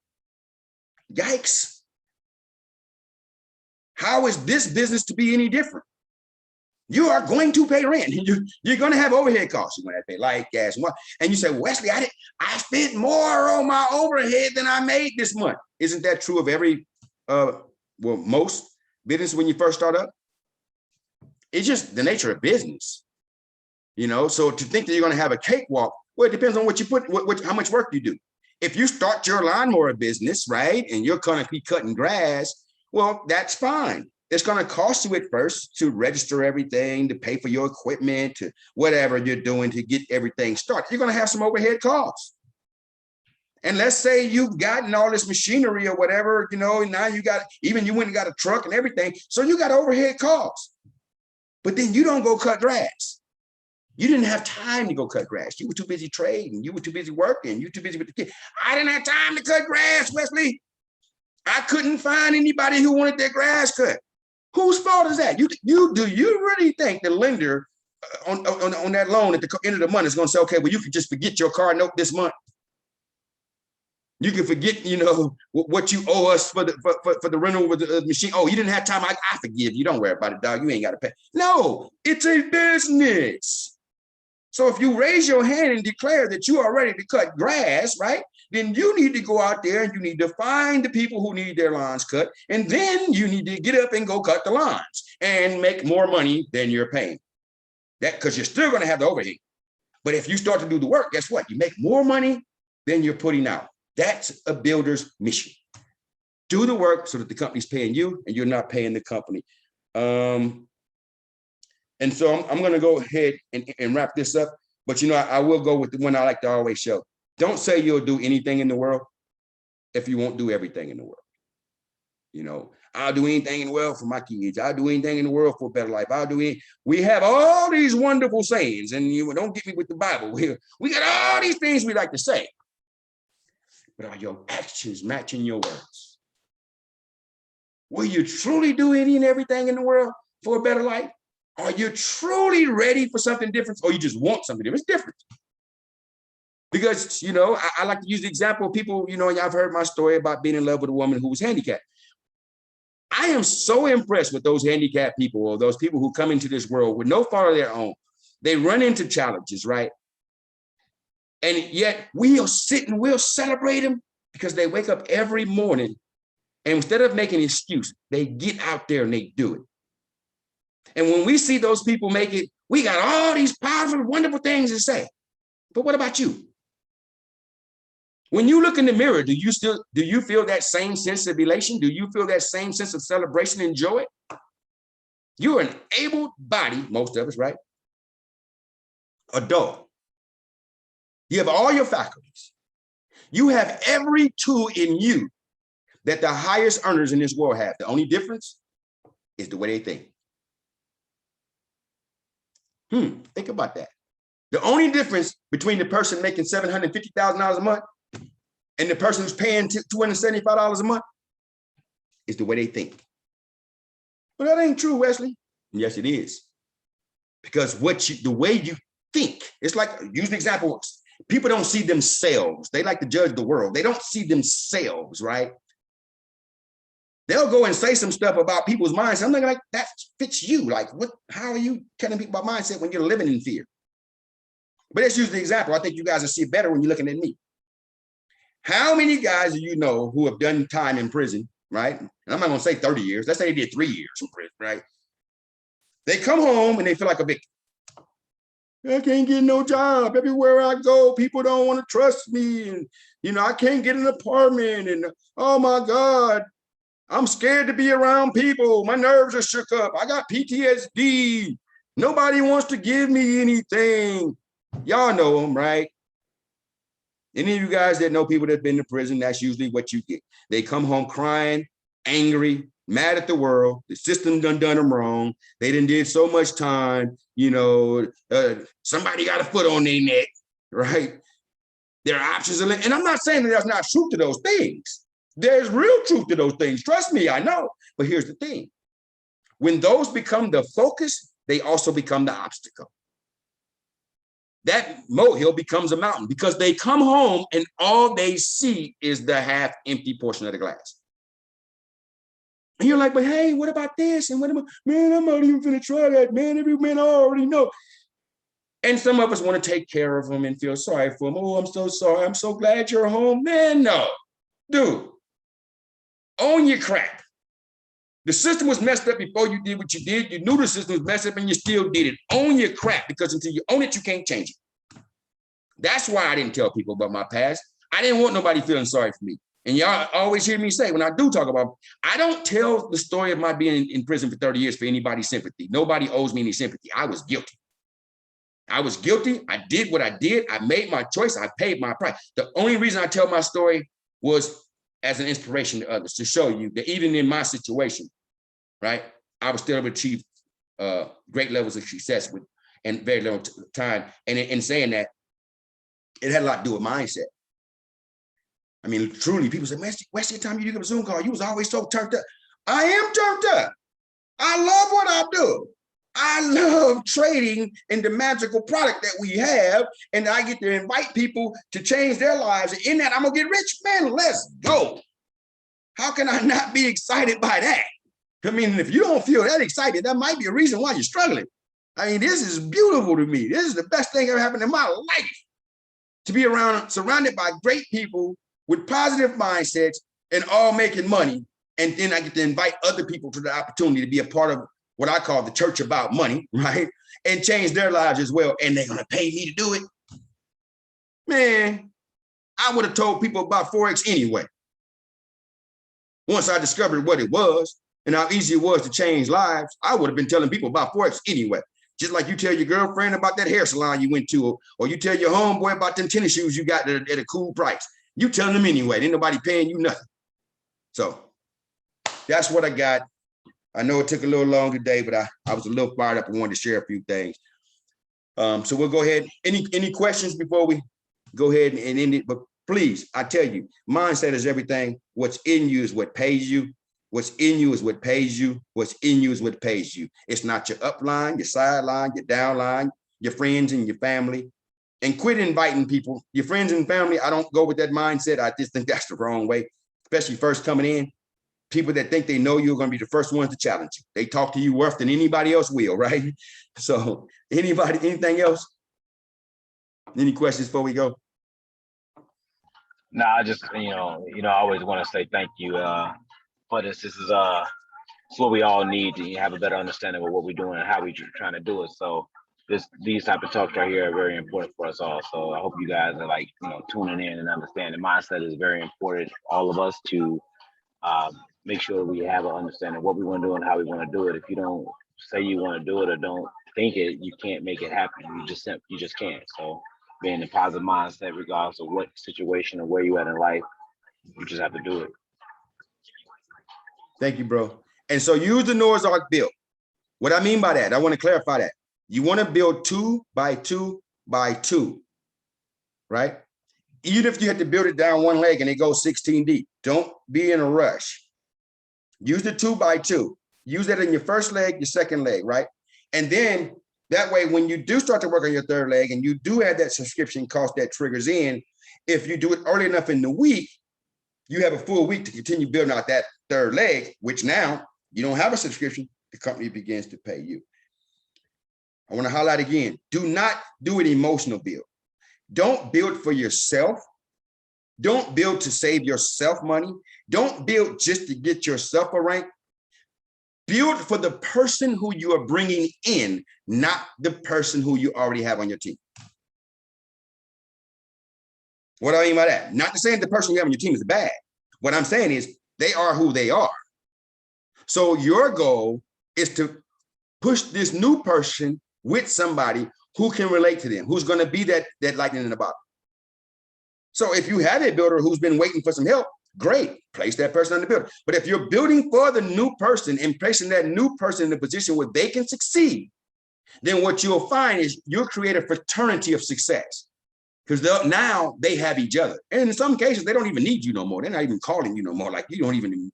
Yikes. How is this business to be any different? You are going to pay rent. You're going to have overhead costs. You're going to pay light, gas, and you say, Wesley, I spent more on my overhead than I made this month. Isn't that true of every, most business when you first start up? It's just the nature of business, you know? So to think that you're going to have a cakewalk, well, it depends on what you put, how much work you do. If you start your lawnmower business, right, and you're going to be cutting grass, well, that's fine. It's going to cost you at first to register everything, to pay for your equipment, to whatever you're doing to get everything started. You're going to have some overhead costs. And let's say you've gotten all this machinery or whatever, you know, now you got, even you went and got a truck and everything. So you got overhead costs. But then you don't go cut grass. You didn't have time to go cut grass. You were too busy trading. You were too busy working. You were too busy with the kids. I didn't have time to cut grass, Wesley. I couldn't find anybody who wanted their grass cut. Whose fault is that? Do you really think the lender on that loan at the end of the month is going to say, okay, well, you can just forget your car note this month. You can forget, you know, what you owe us for the rental with the machine. Oh, you didn't have time. I forgive you. Don't worry about it, dog. You ain't got to pay. No, it's a business. So if you raise your hand and declare that you are ready to cut grass, right? Then you need to go out there and you need to find the people who need their lawns cut. And then you need to get up and go cut the lawns and make more money than you're paying. That because you're still going to have the overhead. But if you start to do the work, guess what? You make more money than you're putting out. That's a builder's mission. Do the work so that the company's paying you and you're not paying the company. And so I'm going to go ahead and wrap this up. But, you know, I will go with the one I like to always show. Don't say you'll do anything in the world if you won't do everything in the world. You know, I'll do anything in the world for my kids. I'll do anything in the world for a better life. I'll do it. We have all these wonderful sayings, and you don't get me with the Bible. We got all these things we like to say. But are your actions matching your words? Will you truly do any and everything in the world for a better life? Are you truly ready for something different, or you just want something different? It's different. Because, you know, I like to use the example of people, you know, y'all have heard my story about being in love with a woman who was handicapped. I am so impressed with those handicapped people, or those people who come into this world with no fault of their own. They run into challenges, right? And yet we'll sit and we'll celebrate them because they wake up every morning, and instead of making an excuse, they get out there and they do it. And when we see those people make it, we got all these powerful, wonderful things to say. But what about you? When you look in the mirror, do you feel that same sense of elation? Do you feel that same sense of celebration and joy? You're an able body, most of us, right? Adult. You have all your faculties. You have every tool in you that the highest earners in this world have. The only difference is the way they think. Think about that. The only difference between the person making $750,000 a month and the person who's paying $275 a month is the way they think. Well, that ain't true, Wesley. Yes, it is. Because the way you think, it's like, use an example. People don't see themselves. They like to judge the world. They don't see themselves, right? They'll go and say some stuff about people's minds. I'm like, that fits you. Like, what? How are you telling people about mindset when you're living in fear? But let's use the example. I think you guys will see it better when you're looking at me. How many guys do you know who have done time in prison, right? And I'm not going to say 30 years. Let's say they did 3 years in prison, right? They come home and they feel like a victim. I can't get no job. Everywhere I go, people don't want to trust me. And, you know, I can't get an apartment. And, oh, my God, I'm scared to be around people. My nerves are shook up. I got PTSD. Nobody wants to give me anything. Y'all know them, right? Any of you guys that know people that have been to prison, that's usually what you get. They come home crying, angry, mad at the world. The system done them wrong. They done did so much time. You know, somebody got a foot on their neck, right? Their options are, and I'm not saying that there's not truth to those things. There's real truth to those things. Trust me, I know. But here's the thing. When those become the focus, they also become the obstacle. That molehill becomes a mountain because they come home and all they see is the half empty portion of the glass. And you're like, but hey, what about this? And what about, man, I'm not even gonna try that, man. Every man I already know. And some of us want to take care of them and feel sorry for them. Oh, I'm so sorry. I'm so glad you're home. Man, no. Dude, own your crap. The system was messed up before you did what you did. You knew the system was messed up and you still did it. Own your crap, because until you own it, you can't change it. That's why I didn't tell people about my past. I didn't want nobody feeling sorry for me. And y'all always hear me say, when I do talk about, I don't tell the story of my being in prison for 30 years for anybody's sympathy. Nobody owes me any sympathy. I was guilty. I was guilty. I did what I did. I made my choice. I paid my price. The only reason I tell my story was as an inspiration to others, to show you that even in my situation, right, I was still able to achieve great levels of success with and very little time. And in saying that, it had a lot to do with mindset. I mean, truly, people say, West, the time you do a Zoom call, you was always so turned up. I am turned up. I love what I do. I love trading in the magical product that we have, and I get to invite people to change their lives. And in that, I'm gonna get rich. Man, let's go. How can I not be excited by that? I mean, if you don't feel that excited, that might be a reason why you're struggling. I mean, this is beautiful to me. This is the best thing ever happened in my life. To be surrounded by great people with positive mindsets and all making money. And then I get to invite other people to the opportunity to be a part of what I call the church about money, right? And change their lives as well. And they're gonna pay me to do it. Man, I would have told people about Forex anyway. Once I discovered what it was and how easy it was to change lives, I would have been telling people about Forex anyway. Just like you tell your girlfriend about that hair salon you went to, or you tell your homeboy about them tennis shoes you got at a cool price. You telling them anyway. Ain't nobody paying you nothing. So that's what I got. I know it took a little long today, but I was a little fired up and wanted to share a few things. So we'll go ahead. Any questions before we go ahead and end it? But please, I tell you, mindset is everything. What's in you is what pays you. What's in you is what pays you. What's in you is what pays you. It's not your upline, your sideline, your downline, your friends and your family. And quit inviting people. Your friends and family, I don't go with that mindset. I just think that's the wrong way, especially first coming in. People that think they know you're going to be the first ones to challenge you. They talk to you worse than anybody else will, right? So anything else? Any questions before we go? No, I just, I always want to say thank you for this. This is it's what we all need to have a better understanding of what we're doing and how we're trying to do it. So these type of talks right here are very important for us all. So I hope you guys are like, tuning in and understanding. Mindset is very important for all of us to make sure we have an understanding of what we want to do and how we want to do it. If you don't say you want to do it or don't think it, you can't make it happen. You just can't. So being in a positive mindset, regardless of what situation or where you at in life, you just have to do it. Thank you, bro. And so use the Noah's Ark build. What I mean by that, I want to clarify that. You want to build 2 by 2 by 2, right? Even if you have to build it down one leg and it goes 16 deep, don't be in a rush. Use the 2 by 2. Use that in your first leg, your second leg, right? And then that way, when you do start to work on your third leg and you do have that subscription cost that triggers in, if you do it early enough in the week, you have a full week to continue building out that third leg, which now you don't have a subscription, the company begins to pay you. I want to highlight again, do not do an emotional build. Don't build for yourself. Don't build to save yourself money. Don't build just to get yourself a rank. Build for the person who you are bringing in, not the person who you already have on your team. What do I mean by that? Not to say the person you have on your team is bad. What I'm saying is they are who they are. So your goal is to push this new person with somebody who can relate to them, who's going to be that lightning in the bottle. So if you have a builder who's been waiting for some help, great, place that person on the builder. But if you're building for the new person and placing that new person in a position where they can succeed, then what you'll find is you'll create a fraternity of success, because now they have each other. And in some cases, they don't even need you no more. They're not even calling you no more. Like, you don't even,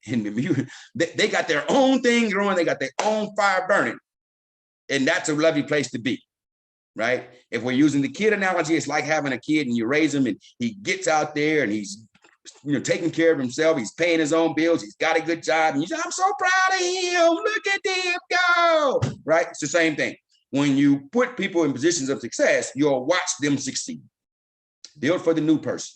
they got their own thing growing. They got their own fire burning. And that's a lovely place to be, right? If we're using the kid analogy, it's like having a kid and you raise him and he gets out there and he's taking care of himself. He's paying his own bills. He's got a good job. And you say, I'm so proud of him. Look at him go, right? It's the same thing. When you put people in positions of success, you'll watch them succeed. Build for the new person.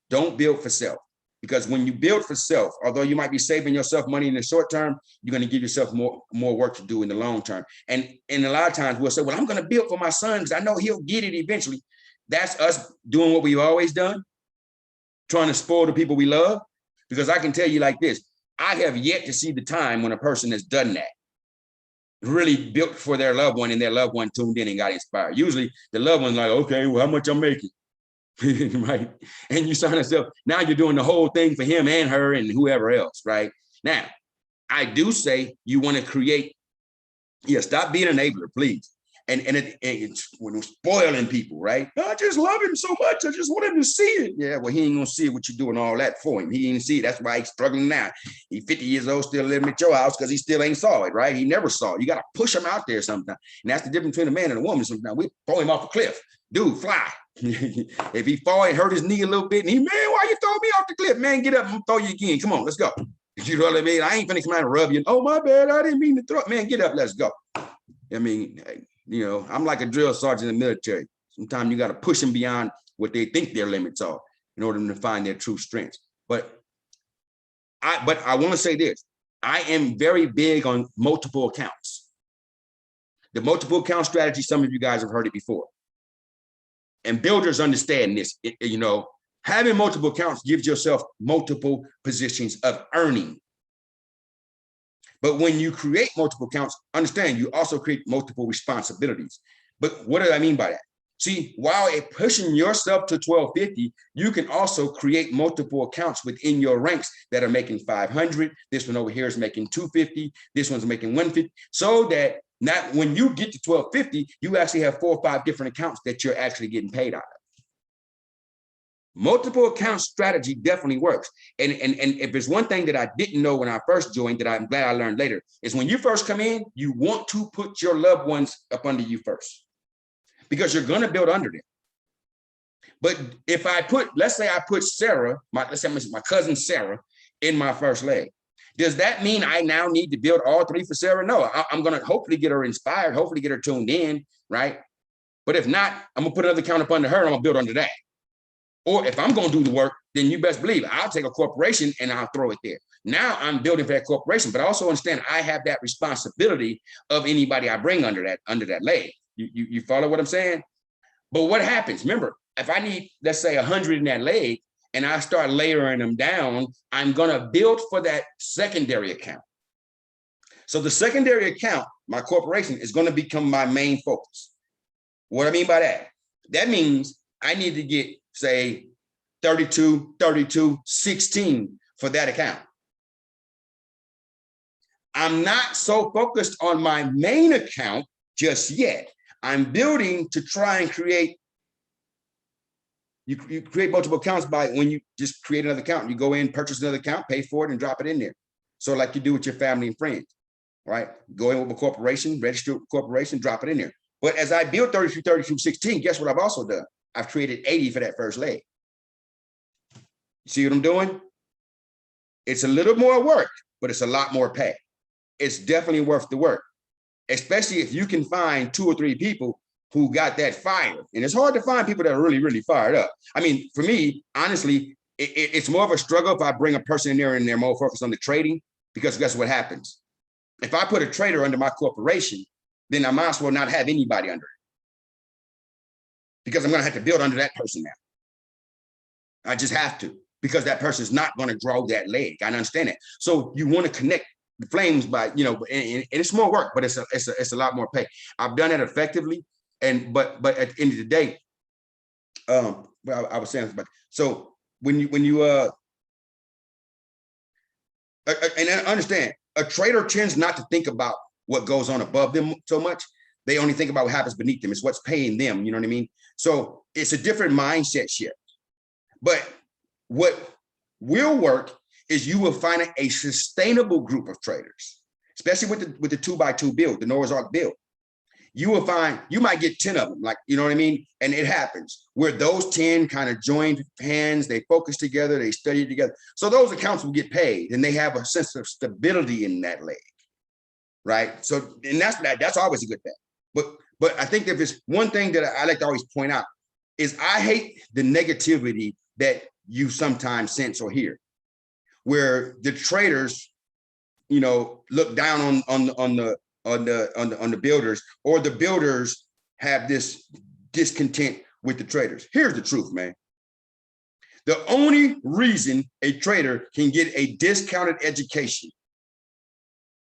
Don't build for self. Because when you build for self, although you might be saving yourself money in the short term, you're going to give yourself more work to do in the long term. And a lot of times we'll say, well, I'm going to build for my son because I know he'll get it eventually. That's us doing what we've always done, trying to spoil the people we love. Because I can tell you like this, I have yet to see the time when a person has done that, really built for their loved one, and their loved one tuned in and got inspired. Usually the loved one's like, okay, well, how much I'm making? Right? And you sign yourself, now you're doing the whole thing for him and her and whoever else, right? Now, I do say you want to create, stop being an enabler, please. And it's when we're spoiling people, right? I just love him so much. I just want him to see it. Yeah, well, he ain't gonna see what you're doing all that for him. He ain't see it. That's why he's struggling now. He's 50 years old, still living at your house because he still ain't saw it, right? He never saw it. You got to push him out there sometimes. And that's the difference between a man and a woman. Sometimes we throw him off a cliff. Dude, fly. If he fall and hurt his knee a little bit, and man, why you throw me off the cliff? Man, get up and throw you again. Come on, let's go. You know what I mean? I ain't finna come out and rub you. Oh, my bad. I didn't mean to throw. Man, get up. Let's go. I mean, I'm like a drill sergeant in the military. Sometimes you got to push them beyond what they think their limits are in order to find their true strengths. But I want to say this. I am very big on multiple accounts. The multiple account strategy, some of you guys have heard it before. And builders understand this. Having multiple accounts gives yourself multiple positions of earning. But when you create multiple accounts, understand you also create multiple responsibilities. But what do I mean by that? See, while pushing yourself to 1250, you can also create multiple accounts within your ranks that are making 500. This one over here is making 250. This one's making 150. So that not when you get to 1250, you actually have 4 or 5 different accounts that you're actually getting paid out of. Multiple account strategy definitely works. And if there's one thing that I didn't know when I first joined that I'm glad I learned later, is when you first come in, you want to put your loved ones up under you first, because you're going to build under them. But if I put, let's say I put Sarah, let's say my cousin Sarah in my first leg, does that mean I now need to build all 3 for Sarah? No, I'm going to hopefully get her inspired, hopefully get her tuned in, right? But if not, I'm going to put another account up under her and I'm going to build under that. Or if I'm going to do the work, then you best believe I'll take a corporation and I'll throw it there. Now I'm building for that corporation, but I also understand I have that responsibility of anybody I bring under that leg. You follow what I'm saying? But what happens? Remember, if I need, let's say 100 in that leg and I start layering them down, I'm going to build for that secondary account. So the secondary account, my corporation, is going to become my main focus. What I mean by that? That means I need to get, say, 32, 32, 16 for that account. I'm not so focused on my main account just yet. I'm building to try and create, you create multiple accounts by when you just create another account. You go in, purchase another account, pay for it, and drop it in there. So like you do with your family and friends, right? Go in with a corporation, register a corporation, drop it in there. But as I build 32, 32, 16, guess what I've also done? I've created 80 for that first leg. You see what I'm doing? It's a little more work, but it's a lot more pay. It's definitely worth the work, especially if you can find 2 or 3 people who got that fire. And it's hard to find people that are really, really fired up. I mean, for me, honestly, it's more of a struggle if I bring a person in there and they're more focused on the trading, because guess what happens? If I put a trader under my corporation, then I might as well not have anybody under it, because I'm going to have to build under that person now. I just have to, because that person is not going to grow that leg. I understand it. So you want to connect the flames by, you know, and it's more work, but it's a lot more pay. I've done it effectively. And but at the end of the day, well, I was saying, but so when you and I understand, a trader tends not to think about what goes on above them so much. They only think about what happens beneath them. It's what's paying them. You know what I mean? So it's a different mindset shift. But what will work is you will find a sustainable group of traders, especially with the 2x2 build, the Noah's Ark build. You will find, you might get 10 of them, like, you know what I mean? And it happens where those 10 kind of join hands, they focus together, they study together. So those accounts will get paid and they have a sense of stability in that leg, right? So, and that's always a good thing. But I think if it's one thing that I like to always point out is I hate the negativity that you sometimes sense or hear, where the traders, you know, look down on the builders, or the builders have this discontent with the traders. Here's the truth, man. The only reason a trader can get a discounted education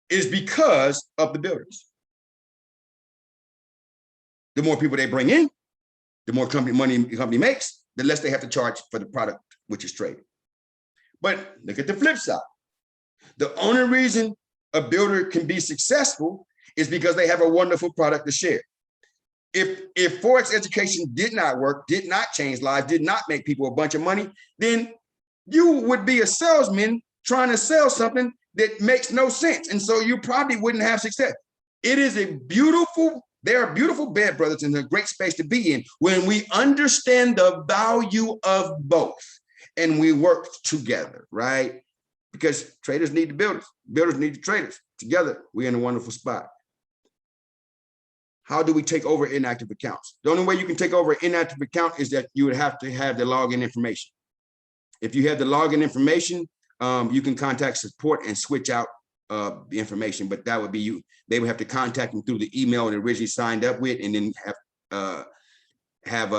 is because of the builders. The more people they bring in, the more money the company makes, the less they have to charge for the product, which is trading. But look at the flip side. The only reason a builder can be successful is because they have a wonderful product to share. If Forex education did not work, did not change lives, did not make people a bunch of money, then you would be a salesman trying to sell something that makes no sense. And so you probably wouldn't have success. It is a beautiful, they are beautiful bed brothers and a great space to be in when we understand the value of both and we work together, right? Because traders need the builders, builders need the traders. Together, we're in a wonderful spot. How do we take over inactive accounts? The only way you can take over an inactive account is that you would have to have the login information. If you have the login information, you can contact support and switch out the information, but that would be you. They would have to contact them through the email they originally signed up with, and then have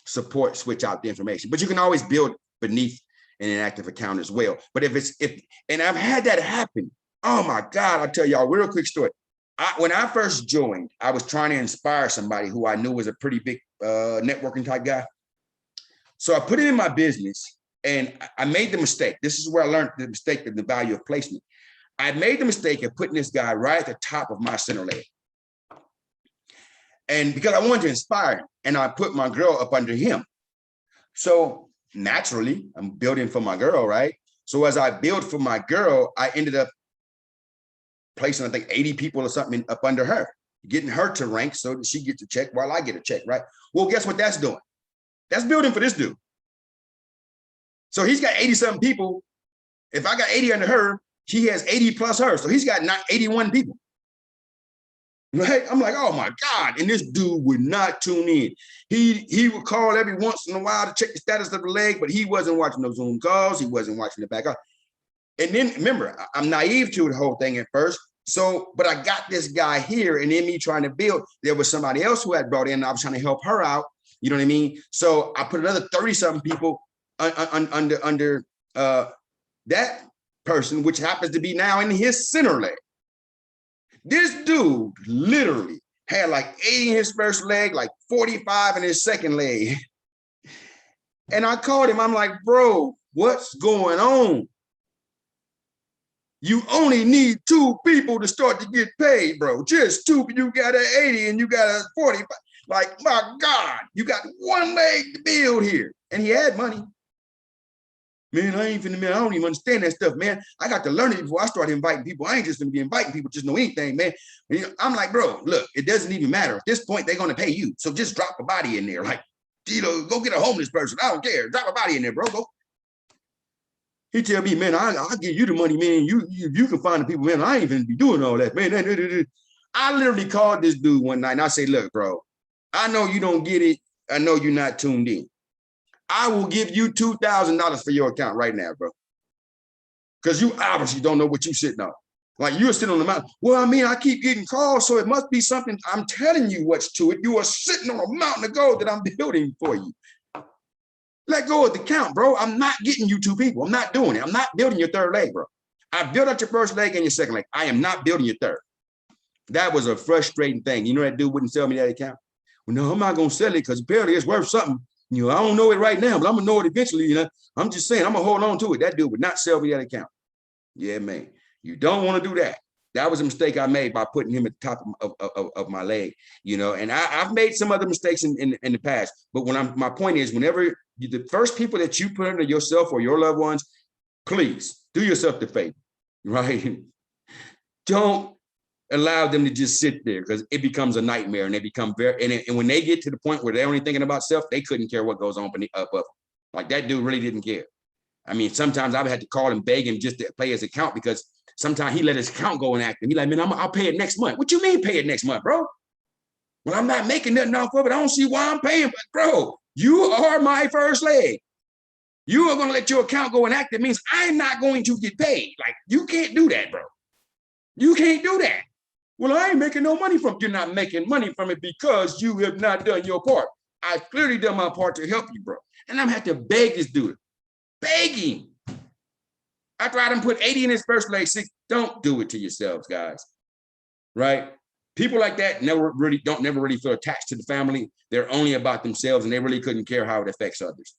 support switch out the information. But you can always build beneath an inactive account as well. But and I've had that happen. Oh my God, I'll tell y'all a real quick story. When I first joined, I was trying to inspire somebody who I knew was a pretty big networking type guy. So I put it in my business and I made the mistake. This is where I learned the mistake of the value of placement. I made the mistake of putting this guy right at the top of my center leg. And because I wanted to inspire him, and I put my girl up under him. So naturally, I'm building for my girl, right? So as I build for my girl, I ended up placing, I think, 80 people or something up under her, getting her to rank so that she gets a check while I get a check, right? Well, guess what that's doing? That's building for this dude. So he's got 80-something people. If I got 80 under her, he has 80 plus her. So he's got 81 people. Right? I'm like, oh my God. And this dude would not tune in. He would call every once in a while to check the status of the leg, but he wasn't watching those Zoom calls. He wasn't watching the back up. And then remember, I'm naive to the whole thing at first. So, but I got this guy here, and in me trying to build, there was somebody else who had brought in, and I was trying to help her out. You know what I mean? So I put another 30-something people under that person, which happens to be now in his center leg. This dude literally had like 80 in his first leg, like 45 in his second leg. And I called him. I'm like, bro, what's going on? You only need 2 people to start to get paid, bro. Just 2. You got an 80 and you got a 45. Like, my God, you got one leg to build here. And he had money. Man, I don't even understand that stuff, man. I got to learn it before I start inviting people. I ain't just gonna be inviting people just know anything, man. I'm like, bro, look, it doesn't even matter. At this point, they're gonna pay you. So just drop a body in there. Like, go get a homeless person. I don't care. Drop a body in there, bro. Go. He tell me, man, I'll give you the money, man. You can find the people, man. I ain't even be doing all that, man. I literally called this dude one night and I say, look, bro, I know you don't get it. I know you're not tuned in. I will give you $2,000 for your account right now, bro. Because you obviously don't know what you're sitting on. Like, you're sitting on the mountain. Well, I mean, I keep getting calls, so it must be something. I'm telling you what's to it. You are sitting on a mountain of gold that I'm building for you. Let go of the count, bro. I'm not getting you 2 people. I'm not doing it. I'm not building your third leg, bro. I built out your first leg and your second leg. I am not building your third. That was a frustrating thing. You know, that dude wouldn't sell me that account. Well, no, I'm not going to sell it because apparently it's worth something. You know, I don't know it right now, but I'm gonna know it eventually. You know, I'm just saying I'm gonna hold on to it. That dude would not sell me that account. Yeah, man. You don't want to do that. That was a mistake I made by putting him at the top of my leg. You know, and I've made some other mistakes in the past. But my point is, whenever the first people that you put under yourself or your loved ones, please do yourself the favor, right? Don't allow them to just sit there because it becomes a nightmare and they become and when they get to the point where they're only thinking about self, they couldn't care what goes on up. Like, that dude really didn't care. I mean, sometimes I've had to call him, beg him just to pay his account because sometimes he let his account go inactive. He's like, man, I'll pay it next month. What you mean pay it next month, bro? Well, I'm not making nothing off of it. I don't see why I'm paying. But bro, you are my first leg. You are going to let your account go inactive means I'm not going to get paid. Like, you can't do that, bro. You can't do that. Well, I ain't making no money from it. You're not making money from it because you have not done your part. I've clearly done my part to help you, bro. And I'm gonna have to beg this dude. Beg him. After I done put 80 in his first leg, 6, don't do it to yourselves, guys. Right? People like that never really feel attached to the family. They're only about themselves and they really couldn't care how it affects others.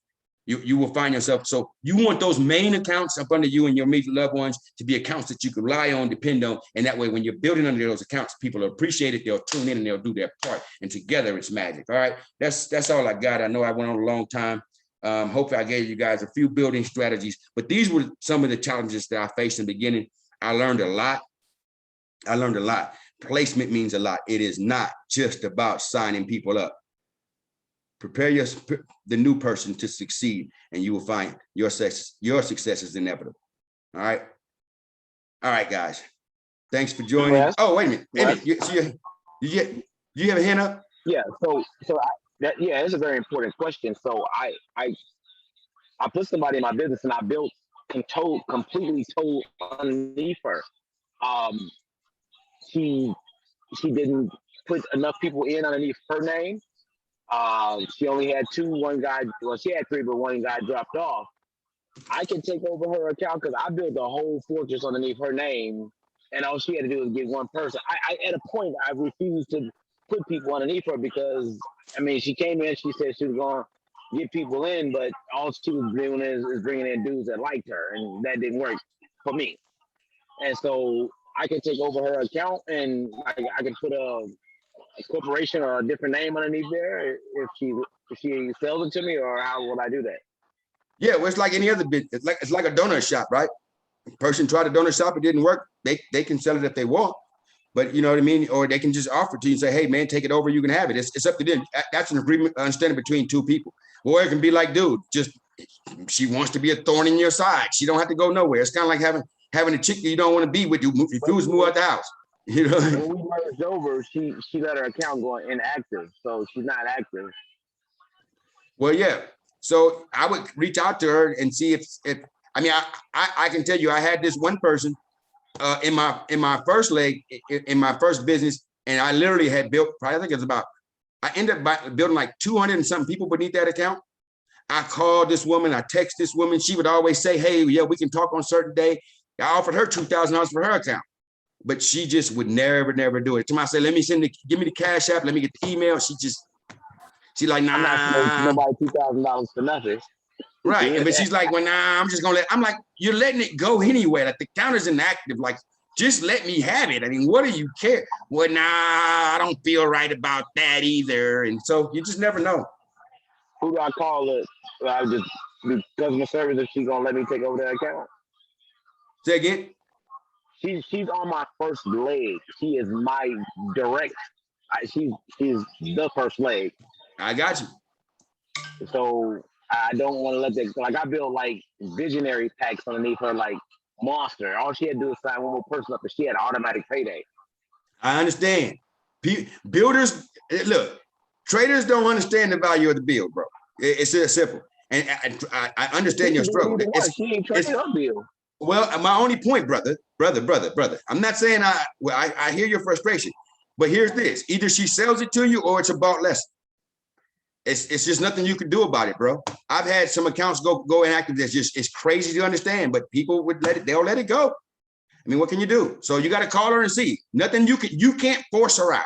You will find yourself, so you want those main accounts up under you and your immediate loved ones to be accounts that you can rely on, depend on, and that way when you're building under those accounts, people will appreciate it, they'll tune in and they'll do their part, and together it's magic. All right, that's all I got. I know I went on a long time. Hopefully I gave you guys a few building strategies, but these were some of the challenges that I faced in the beginning. I learned a lot. Placement means a lot. It is not just about signing people up. Prepare the new person to succeed, and you will find your success is inevitable. All right, guys. Thanks for joining. Yes. Oh, wait a minute. Yes. You have a hand up? Yeah. It's a very important question. So I put somebody in my business and I built completely told underneath her. She didn't put enough people in underneath her name. She only had 2. One guy, well, she had 3, but one guy dropped off. I can take over her account because I built a whole fortress underneath her name, and all she had to do was get one person. I at a point I refused to put people underneath her because I mean she came in, she said she was going to get people in, but all she was doing is bringing in dudes that liked her, and that didn't work for me. And so I could take over her account and I could put a corporation or a different name underneath there if she sells it to me, or how will I do that? Yeah, well, it's like any other business. It's like a donut shop, right? Person tried a donut shop, it didn't work. They can sell it if they want, but you know what I mean? Or they can just offer it to you and say, hey man, take it over, you can have it. It's up to them. That's an agreement, understanding between two people. Or it can be like, dude, just she wants to be a thorn in your side. She don't have to go nowhere. It's kind of like having a chick that you don't want to be with. You refuse to move out the house. You know, when we merged over, she let her account go inactive, so she's not active. Well, yeah. So I would reach out to her and see if I mean, I can tell you, I had this one person in my first leg in my first business, and I literally had built probably, I think it was about, I ended up building like 200 and something people beneath that account. I called this woman, I text this woman. She would always say, hey, yeah, we can talk on a certain day. I offered her $2,000 for her account, but she just would never do it. To me, I said, give me the Cash App, let me get the email. She like, nah. I'm not supposed nobody $2,000 for nothing. Right. But she's like, well, nah, I'm just gonna I'm like, you're letting it go anyway. Like the account is inactive. Like, just let me have it. I mean, what do you care? Well, nah, I don't feel right about that either. And so you just never know. Who do I call it? I just do customer service if she's gonna let me take over that account. Say again. She's on my first leg. She is my direct. She's the first leg. I got you. So I don't want to let that. Like I built like visionary packs underneath her, like monster. All she had to do was sign one more person up, and she had automatic payday. I understand. Builders, look, traders don't understand the value of the build, bro. It's just simple. And I understand your struggle. She ain't trading her bill. Well, my only point, brother. I'm not saying I hear your frustration, but here's this: either she sells it to you, or it's a bought lesson. It's just nothing you can do about it, bro. I've had some accounts go inactive. It's crazy to understand, but people would they'll let it go. I mean, what can you do? So you got to call her and see. Nothing you can't force her out.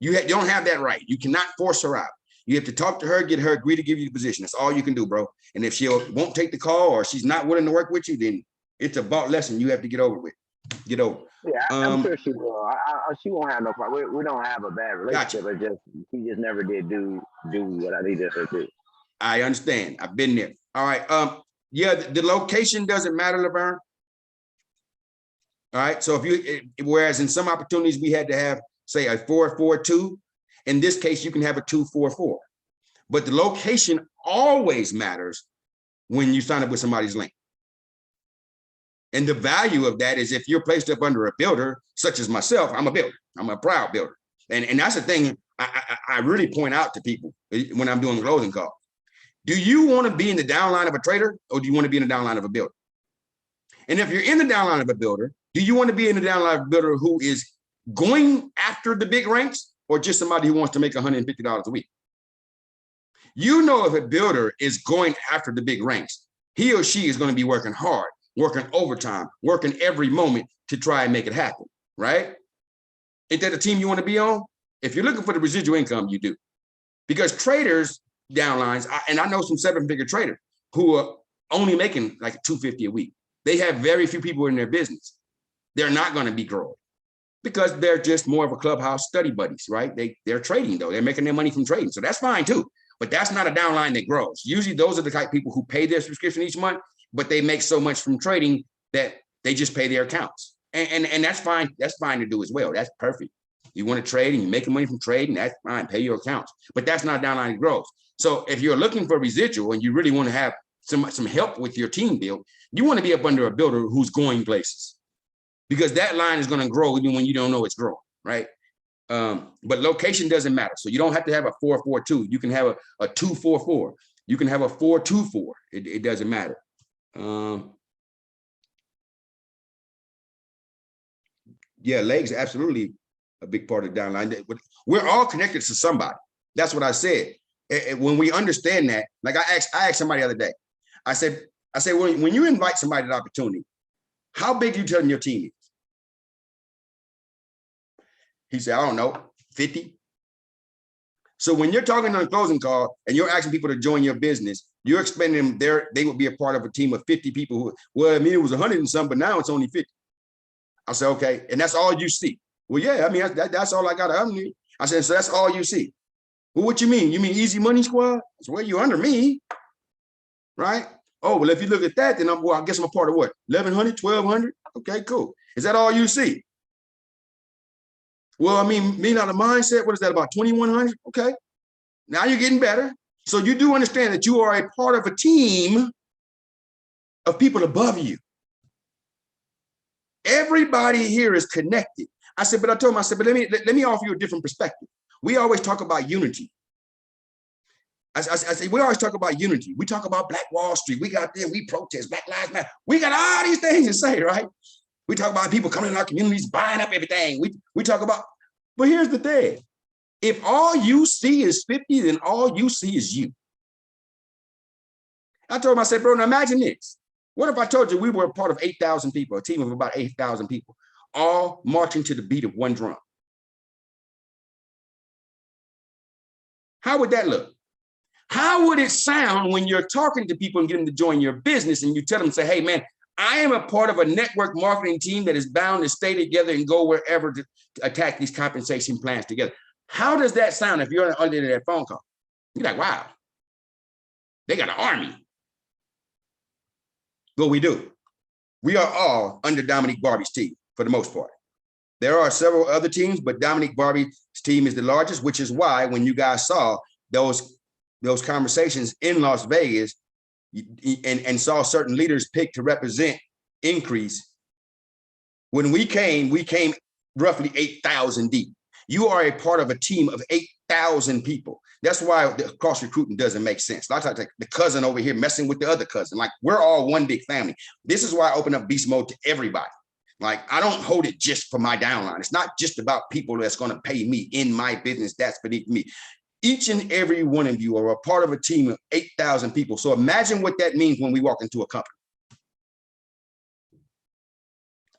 You don't have that right. You cannot force her out. You have to talk to her, get her agree to give you the position. That's all you can do, bro. And if she won't take the call or she's not willing to work with you, then it's a bought lesson you have to get over with. Get over. Yeah, I'm sure she will. She won't have no problem. We don't have a bad relationship. Gotcha. She just never did do what I needed her to do. I understand. I've been there. All right. Yeah, the location doesn't matter, Laverne. All right. So whereas in some opportunities we had to have, say, a 442, in this case you can have a 244. But the location always matters when you sign up with somebody's link. And the value of that is if you're placed up under a builder, such as myself, I'm a builder. I'm a proud builder. And that's the thing I really point out to people when I'm doing closing calls. Do you want to be in the downline of a trader, or do you want to be in the downline of a builder? And if you're in the downline of a builder, do you want to be in the downline of a builder who is going after the big ranks, or just somebody who wants to make $150 a week? You know, if a builder is going after the big ranks, he or she is going to be working hard, working overtime, working every moment to try and make it happen, right? Is that a team you want to be on? If you're looking for the residual income, you do. Because traders, downlines, and I know some 7-figure traders who are only making like $250 a week. They have very few people in their business. They're not going to be growing because they're just more of a clubhouse study buddies, right? They're trading though. They're making their money from trading. So that's fine too. But that's not a downline that grows. Usually those are the type of people who pay their subscription each month, but they make so much from trading that they just pay their accounts. And that's fine. That's fine to do as well. That's perfect. You want to trade and you're making money from trading, that's fine. Pay your accounts. But that's not a downline that grows. So if you're looking for residual and you really want to have some help with your team build, you want to be up under a builder who's going places, because that line is going to grow even when you don't know it's growing, right? But location doesn't matter. So you don't have to have a 442. You can have a 244. You can have a 424. It doesn't matter. Yeah, legs are absolutely a big part of the downline. We're all connected to somebody. That's what I said. When we understand that, like I asked somebody the other day, I said, when you invite somebody to the opportunity, how big are you telling your team is? He said, I don't know, 50. So when you're talking on a closing call and you're asking people to join your business, you're expecting them they would be a part of a team of 50 people who, well, I mean, it was 100 and some, but now it's only 50. I said, okay, and that's all you see. Well, yeah, I mean, that's all I got to need. I said, so that's all you see. Well, what you mean? You mean Easy Money Squad? I said, well, you're under me, right? Oh, well, if you look at that, then I guess I'm a part of what? 1,100, 1,200? Okay, cool. Is that all you see? Well, I mean, me not a mindset, what is that, about 2,100? Okay, now you're getting better. So you do understand that you are a part of a team of people above you. Everybody here is connected. I said, but I told him, I said, but let me offer you a different perspective. We always talk about unity. I say, we always talk about unity. We talk about Black Wall Street. We got there, we protest, Black Lives Matter. We got all these things to say, right? We talk about people coming in our communities, buying up everything. We talk about, but here's the thing. If all you see is 50, then all you see is you. I told him, I said, bro, now imagine this. What if I told you we were a part of 8,000 people, a team of about 8,000 people, all marching to the beat of one drum? How would that look? How would it sound when you're talking to people and get them to join your business and you tell them, say, hey, man, I am a part of a network marketing team that is bound to stay together and go wherever to attack these compensation plans together. How does that sound if you're under that phone call? You're like, wow, they got an army. Well, we do. We are all under Dominique Barbie's team for the most part. There are several other teams, but Dominique Barbie's team is the largest, which is why when you guys saw those conversations in Las Vegas and saw certain leaders picked to represent increase, when we came roughly 8,000 deep. You are a part of a team of 8,000 people. That's why the cross recruiting doesn't make sense. A lot of times the cousin over here messing with the other cousin. Like, we're all one big family. This is why I open up beast mode to everybody. Like, I don't hold it just for my downline. It's not just about people that's going to pay me in my business. That's beneath me. Each and every one of you are a part of a team of 8,000 people. So imagine what that means when we walk into a company.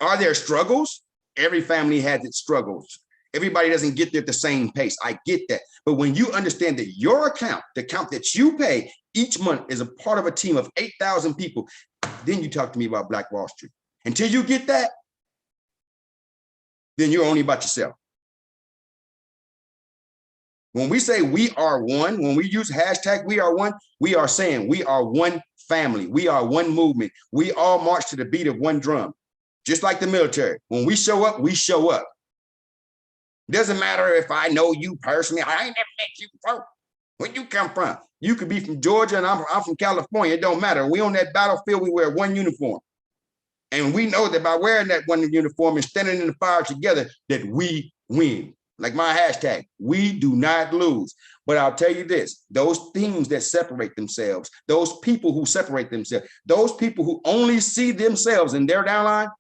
Are there struggles? Every family has its struggles. Everybody doesn't get there at the same pace. I get that. But when you understand that your account, the account that you pay each month, is a part of a team of 8,000 people, then you talk to me about Black Wall Street. Until you get that, then you're only about yourself. When we say we are one, when we use hashtag we are one, we are saying we are one family. We are one movement. We all march to the beat of one drum. Just like the military. When we show up, we show up. Doesn't matter if I know you personally. I ain't never met you before. Where you come from? You could be from Georgia and I'm from California. It don't matter. We on that battlefield, we wear one uniform. And we know that by wearing that one uniform and standing in the fire together, that we win. Like my hashtag, we do not lose. But I'll tell you this, those teams that separate themselves, those people who separate themselves, those people who only see themselves in their downline,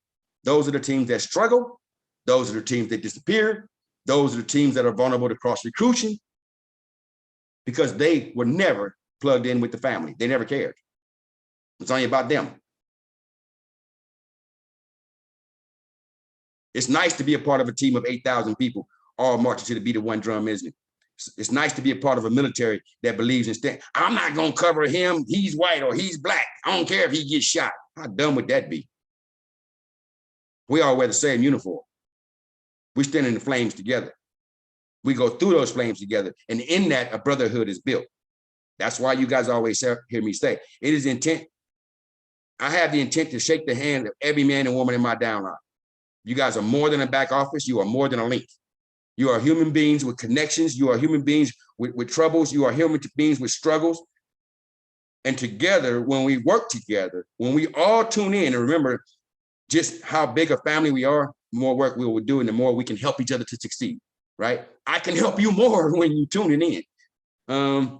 those are the teams that struggle. Those are the teams that disappear. Those are the teams that are vulnerable to cross recruiting because they were never plugged in with the family. They never cared. It's only about them. It's nice to be a part of a team of 8,000 people all marching to the beat of one drum, isn't it? It's nice to be a part of a military that believes in stand. I'm not going to cover him. He's white or he's black. I don't care if he gets shot. How dumb would that be? We all wear the same uniform. We stand in the flames together. We go through those flames together. And in that, a brotherhood is built. That's why you guys always hear me say, it is intent. I have the intent to shake the hand of every man and woman in my downline. You guys are more than a back office. You are more than a link. You are human beings with connections. You are human beings with troubles. You are human beings with struggles. And together, when we work together, when we all tune in and remember just how big a family we are, the more work we will do and the more we can help each other to succeed, right? I can help you more when you tuning in.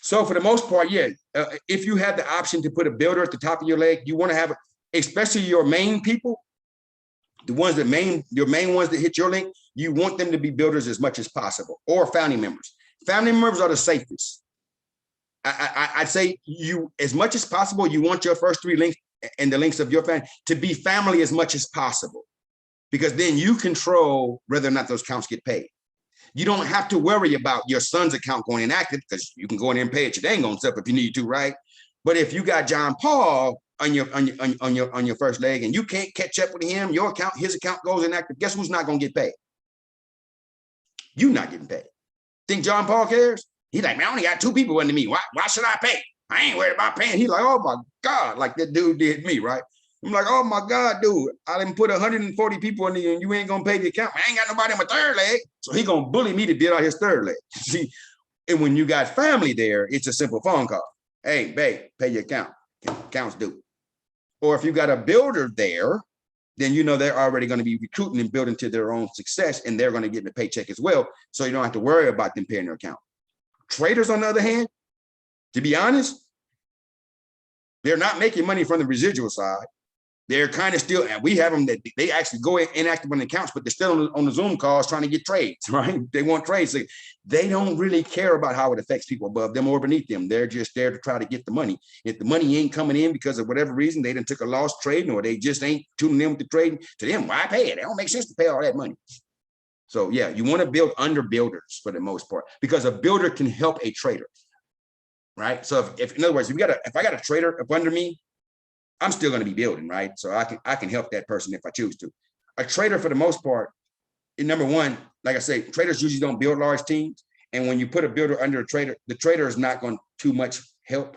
So for the most part, yeah, if you have the option to put a builder at the top of your leg, you want to have, especially your main people, the ones that your main ones that hit your link, you want them to be builders as much as possible, or family members. Family members are the safest. I'd say you, as much as possible, you want your first 3 links and the links of your family to be family as much as possible, because then you control whether or not those accounts get paid. You don't have to worry about your son's account going inactive, because you can go in there and pay it your dang on stuff if you need to, right? But if you got John Paul on your first leg and you can't catch up with him, his account goes inactive, guess who's not gonna get paid? You not getting paid. Think John Paul cares? He's like, man, I only got 2 people under me. Why should I pay? I ain't worried about paying. He's like, oh my God, like that dude did me, right? I'm like, oh my God, dude, I didn't put 140 people in there and you ain't gonna pay the account. I ain't got nobody on my third leg. So he gonna bully me to get out his third leg. See, and when you got family there, it's a simple phone call. Hey, babe, pay your account. Accounts due. Or if you got a builder there, then you know they're already going to be recruiting and building to their own success, and they're going to get the paycheck as well. So you don't have to worry about them paying their account. Traders, on the other hand, to be honest, they're not making money from the residual side. They're kind of still, and we have them that they actually go inactive on the accounts, but they're still on the Zoom calls trying to get trades, right? They want trades. They don't really care about how it affects people above them or beneath them. They're just there to try to get the money. If the money ain't coming in because of whatever reason, they done took a loss trading, or they just ain't tuning in with the trading, to them, why pay it? It don't make sense to pay all that money. So yeah, you want to build under builders for the most part, because a builder can help a trader, right? So if in other words, if I got a trader up under me, I'm still going to be building, right? So I can help that person if I choose to. A trader, for the most part, number one, like I say, traders usually don't build large teams. And when you put a builder under a trader, the trader is not going to too much help.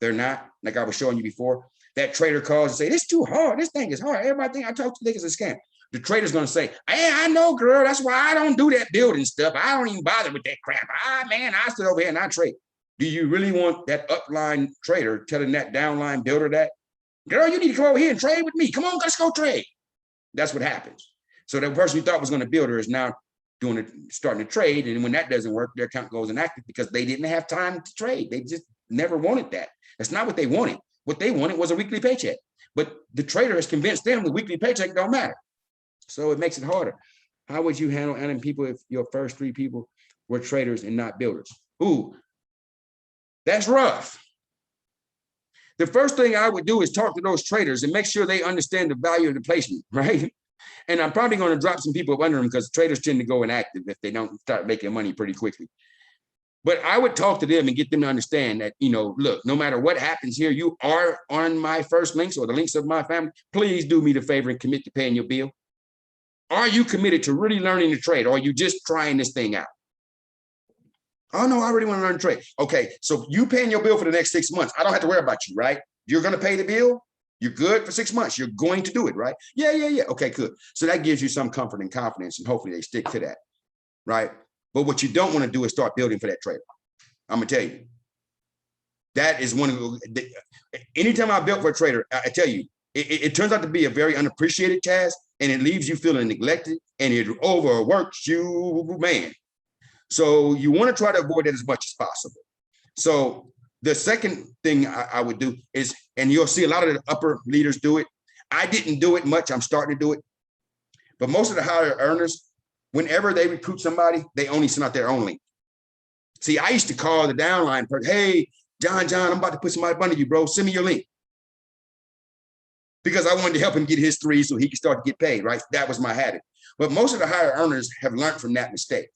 They're not, like I was showing you before. That trader calls and say, "This is too hard. This thing is hard. Everybody I talk to think it's a scam." The trader's going to say, "Hey, I know, girl. That's why I don't do that building stuff. I don't even bother with that crap. Man, I sit over here and I trade." Do you really want that upline trader telling that downline builder that? "Girl, you need to come over here and trade with me. Come on, let's go trade." That's what happens. So the person you thought was going to build her is now starting to trade. And when that doesn't work, their account goes inactive because they didn't have time to trade. They just never wanted that. That's not what they wanted. What they wanted was a weekly paycheck. But the trader has convinced them the weekly paycheck don't matter. So it makes it harder. How would you handle people if your first 3 people were traders and not builders? Ooh, that's rough. The first thing I would do is talk to those traders and make sure they understand the value of the placement, right? And I'm probably going to drop some people up under them because traders tend to go inactive if they don't start making money pretty quickly. But I would talk to them and get them to understand that, look, no matter what happens here, you are on my first links or the links of my family. Please do me the favor and commit to paying your bill. Are you committed to really learning to trade, or are you just trying this thing out? "Oh, no, I really want to learn to trade." Okay, so you paying your bill for the next 6 months. I don't have to worry about you, right? You're going to pay the bill. You're good for 6 months. You're going to do it, right? Yeah. Okay, good. So that gives you some comfort and confidence, and hopefully they stick to that, right? But what you don't want to do is start building for that trader. I'm going to tell you. That is one of the, anytime I built for a trader, I tell you, it turns out to be a very unappreciated task, and it leaves you feeling neglected, and it overworks you, man. So you want to try to avoid that as much as possible. So the second thing I would do is, and you'll see a lot of the upper leaders do it. I didn't do it much. I'm starting to do it. But most of the higher earners, whenever they recruit somebody, they only send out their own link. See, I used to call the downline person, "Hey, John, I'm about to put somebody under you, bro. Send me your link." Because I wanted to help him get his 3 so he could start to get paid, right? That was my habit. But most of the higher earners have learned from that mistake.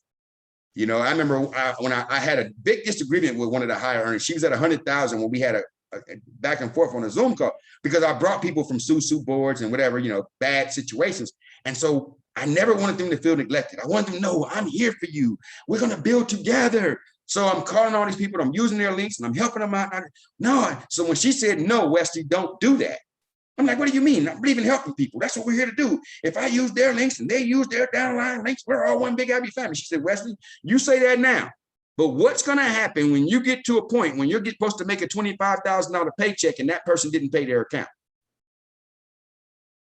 I remember when I had a big disagreement with one of the higher earners. She was at 100,000 when we had a back and forth on a Zoom call, because I brought people from SUSU boards and whatever, bad situations. And so I never wanted them to feel neglected. I wanted them to know, I'm here for you. We're going to build together. So I'm calling all these people. I'm using their links and I'm helping them out. No. So when she said, "No, Wesley, don't do that," I'm like, "What do you mean? I believe in helping people. That's what we're here to do. If I use their links and they use their downline links, we're all one big happy family." She said, "Wesley, you say that now, but what's going to happen when you get to a point when you're supposed to make a $25,000 paycheck and that person didn't pay their account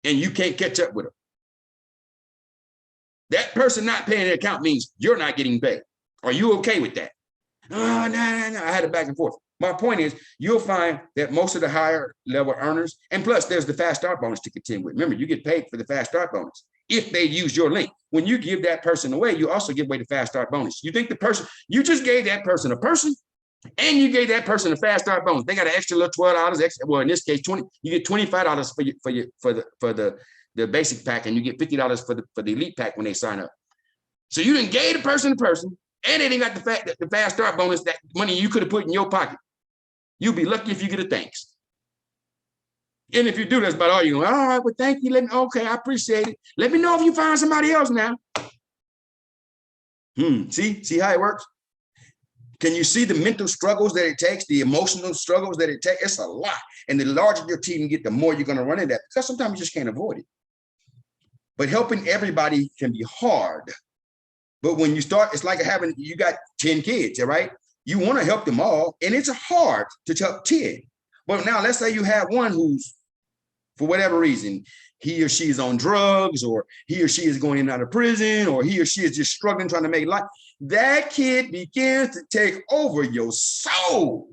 and you can't catch up with them? That person not paying their account means you're not getting paid. Are you okay with that?" "Oh, no. I had it back and forth." My point is, you'll find that most of the higher level earners, and plus there's the fast start bonus to contend with. Remember, you get paid for the fast start bonus if they use your link. When you give that person away, you also give away the fast start bonus. You think the person, you just gave that person a person, And you gave that person a fast start bonus. They got an extra little $12 extra. Well, in this case, 20. You get $25 for the basic pack, and you get $50 for the elite pack when they sign up. So you didn't gave the person, and they didn't got the fast start bonus, that money you could have put in your pocket. You'll be lucky if you get a thanks. And if you do, that's about all you're going. All right, well, thank you. Okay, I appreciate it. Let me know if you find somebody else now. See how it works? Can you see the mental struggles that it takes, the emotional struggles that it takes? It's a lot. And the larger your team get, the more you're going to run into that, because sometimes you just can't avoid it. But helping everybody can be hard. But when you start, it's like you got 10 kids, all right? You want to help them all, and it's hard to help 10. But now let's say you have one who's, for whatever reason, he or she is on drugs, or he or she is going in and out of prison, or he or she is just struggling trying to make life. That kid begins to take over your soul.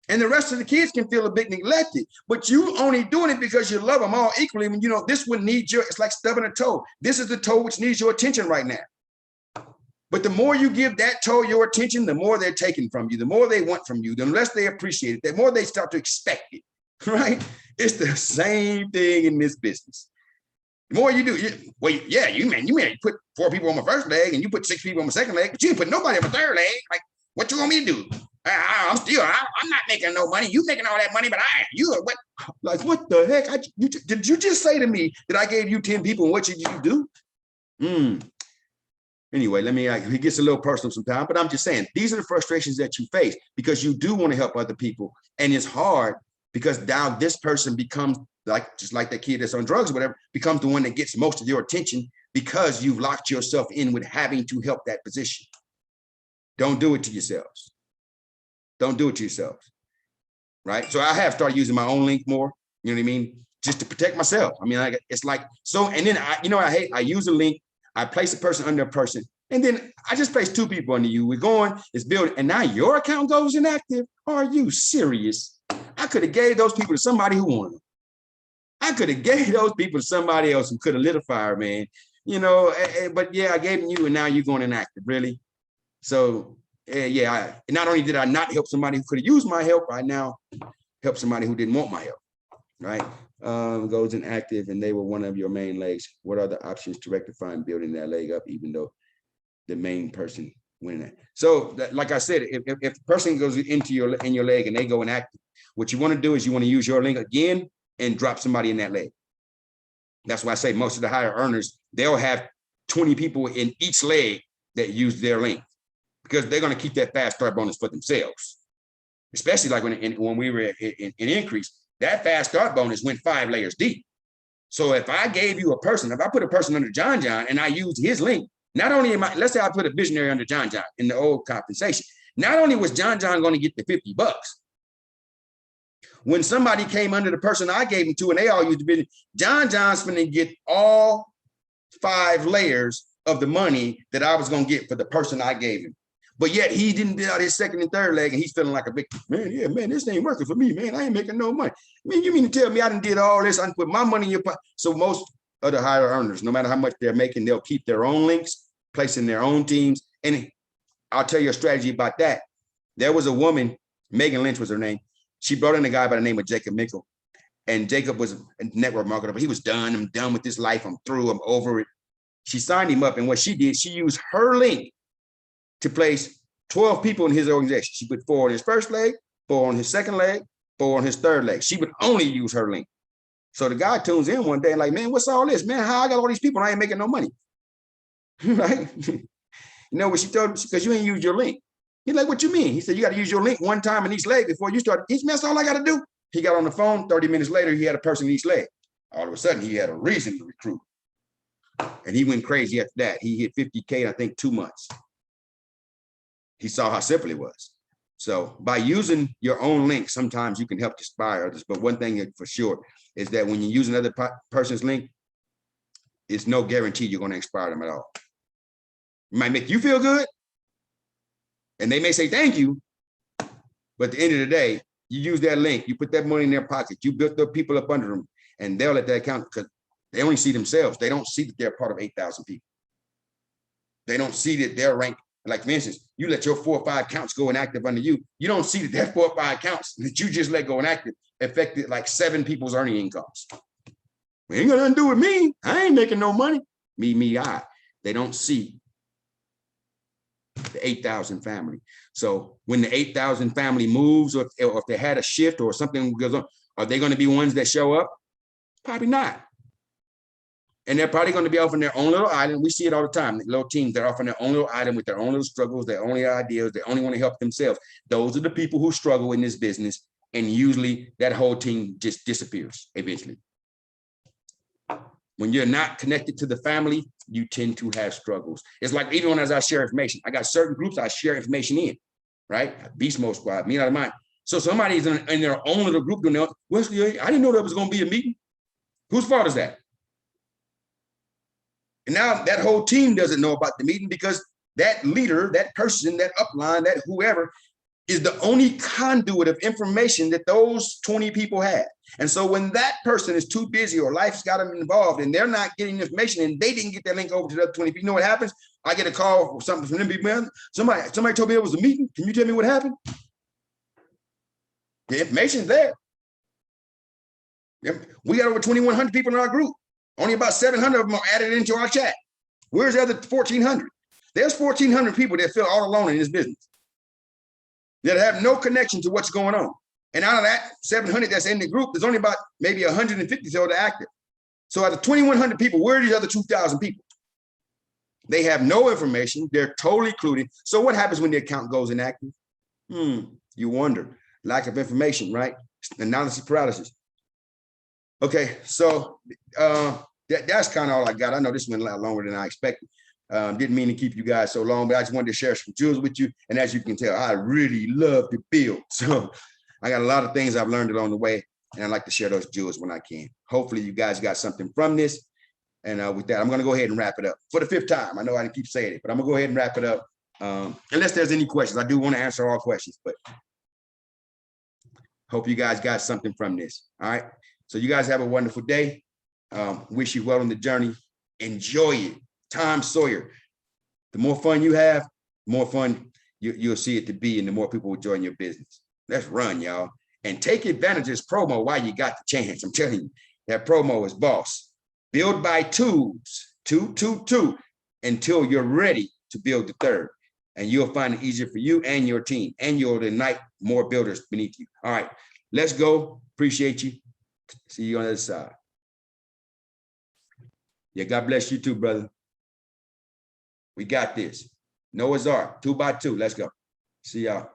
And the rest of the kids can feel a bit neglected, but you only doing it because you love them all equally. When you know this one needs it's like stubbing a toe. This is the toe which needs your attention right now. But the more you give that toe your attention, the more they're taking from you, the more they want from you, the less they appreciate it, the more they start to expect it, right? It's the same thing in this business. The more you do, you put 4 people on my first leg and you put 6 people on my second leg, but you didn't put nobody on my third leg. Like, what you want me to do? I'm not making no money. You making all that money, but what? Like, what the heck? Did you just say to me that I gave you 10 people and what did you do? Anyway, he gets a little personal sometimes, but I'm just saying, these are the frustrations that you face because you do want to help other people. And it's hard because now this person becomes just like that kid that's on drugs or whatever, becomes the one that gets most of your attention because you've locked yourself in with having to help that position. Don't do it to yourselves. Don't do it to yourselves, right? So I have started using my own link more, you know what I mean? Just to protect myself. I mean, it's like, so, and then I use a link, I place a person under a person, and then I just place 2 people under you. We're going, it's building, and now your account goes inactive. Are you serious? I could have gave those people to somebody who wanted them. I could have gave those people to somebody else who could have lit a fire, man. But yeah, I gave them you, and now you're going inactive, really? So, not only did I not help somebody who could have used my help, I now help somebody who didn't want my help, right? Goes inactive, and they were one of your main legs. What are the options to rectify and building that leg up, even though the main person went in? So, like I said, if the person goes into your leg and they go inactive, what you want to do is you want to use your link again and drop somebody in that leg. That's why I say most of the higher earners, they'll have 20 people in each leg that use their link, because they're going to keep that fast start bonus for themselves. Especially like when we were in increase, that fast start bonus went 5 layers deep. So if I gave you if I put a person under John and I used his link, not only let's say I put a visionary under John in the old compensation, not only was John going to get the $50, when somebody came under the person I gave him to and they all used the business, John's going to get all 5 layers of the money that I was going to get for the person I gave him. But yet he didn't do out his second and third leg, and he's feeling like a big man. Yeah, man, this ain't working for me, man. I ain't making no money. Man, you mean to tell me I done did all this? I done put my money in your pocket. So most of the higher earners, no matter how much they're making, they'll keep their own links, placing their own teams. And I'll tell you a strategy about that. There was a woman, Megan Lynch was her name. She brought in a guy by the name of Jacob Mickle. And Jacob was a network marketer, but he was done. I'm done with this life. I'm through. I'm over it. She signed him up. And what she did, she used her link to place 12 people in his organization. She put 4 on his first leg, 4 on his second leg, 4 on his third leg. She would only use her link. So the guy tunes in one day like, man, what's all this? Man, how I got all these people and I ain't making no money? Right? You know what she told him? Because you ain't used your link. He's like, what you mean? He said, you got to use your link one time in each leg before you start. He's that's all I got to do. He got on the phone. 30 minutes later, he had a person in each leg. All of a sudden, he had a reason to recruit. And he went crazy after that. He hit 50K in, I think, 2 months. He saw how simple it was. So by using your own link, sometimes you can help inspire others. But one thing for sure is that when you use another person's link, it's no guarantee you're going to inspire them at all. It might make you feel good, and they may say thank you, but at the end of the day, you use that link, you put that money in their pocket, you built the people up under them, and they'll let that count because they only see themselves. They don't see that they're part of 8,000 people. They don't see that they're ranked Like for instance, you let your 4 or 5 accounts go inactive under you. You don't see that 4 or 5 accounts that you just let go inactive affected like 7 people's earning incomes. We ain't got nothing to do with me. I ain't making no money. I. They don't see the 8,000 family. So when the 8,000 family moves, or if they had a shift or something goes on, are they going to be ones that show up? Probably not. And they're probably going to be off on their own little island. We see it all the time. The little teams, they're off on their own little island with their own little struggles, their only ideas. They only want to help themselves. Those are the people who struggle in this business. And usually that whole team just disappears eventually. When you're not connected to the family, you tend to have struggles. It's like even when I share information, I got certain groups I share information in, right? Beast Mode Squad, me out of mine. So somebody's in their own little group doing, Wesley, I didn't know there was going to be a meeting. Whose fault is that? And now that whole team doesn't know about the meeting because that leader, that person, that upline, that whoever is the only conduit of information that those 20 people have. And so when that person is too busy or life's got them involved and they're not getting information and they didn't get that link over to the other 20 people, you know what happens? I get a call or something from them people. Somebody told me there was a meeting. Can you tell me what happened? The information's there. We got over 2,100 people in our group. Only about 700 of them are added into our chat. Where's the other 1,400? There's 1,400 people that feel all alone in this business, that have no connection to what's going on. And out of that 700 that's in the group, there's only about maybe 150 that are active. So out of 2,100 people, where are these other 2,000 people? They have no information. They're totally clued. So what happens when the account goes inactive? You wonder. Lack of information, right? Analysis paralysis. Okay, so that's kind of all I got. I know this went a lot longer than I expected. Didn't mean to keep you guys so long, but I just wanted to share some jewels with you. And as you can tell, I really love to build. So I got a lot of things I've learned along the way, and I like to share those jewels when I can. Hopefully you guys got something from this. And with that, I'm going to go ahead and wrap it up for the 5th time. I know I didn't keep saying it, but I'm going to go ahead and wrap it up. Unless there's any questions. I do want to answer all questions, but hope you guys got something from this. All right. So you guys have a wonderful day. Wish you well on the journey. Enjoy it. Tom Sawyer. The more fun you have, the more fun you'll see it to be, and the more people will join your business. Let's run, y'all. And take advantage of this promo while you got the chance. I'm telling you, that promo is boss. Build by twos, 222, until you're ready to build the 3rd. And you'll find it easier for you and your team, and you'll ignite more builders beneath you. All right, let's go. Appreciate you. See you on the other side. Yeah, God bless you too, brother. We got this. Noah's Ark, 2 by 2. Let's go. See y'all.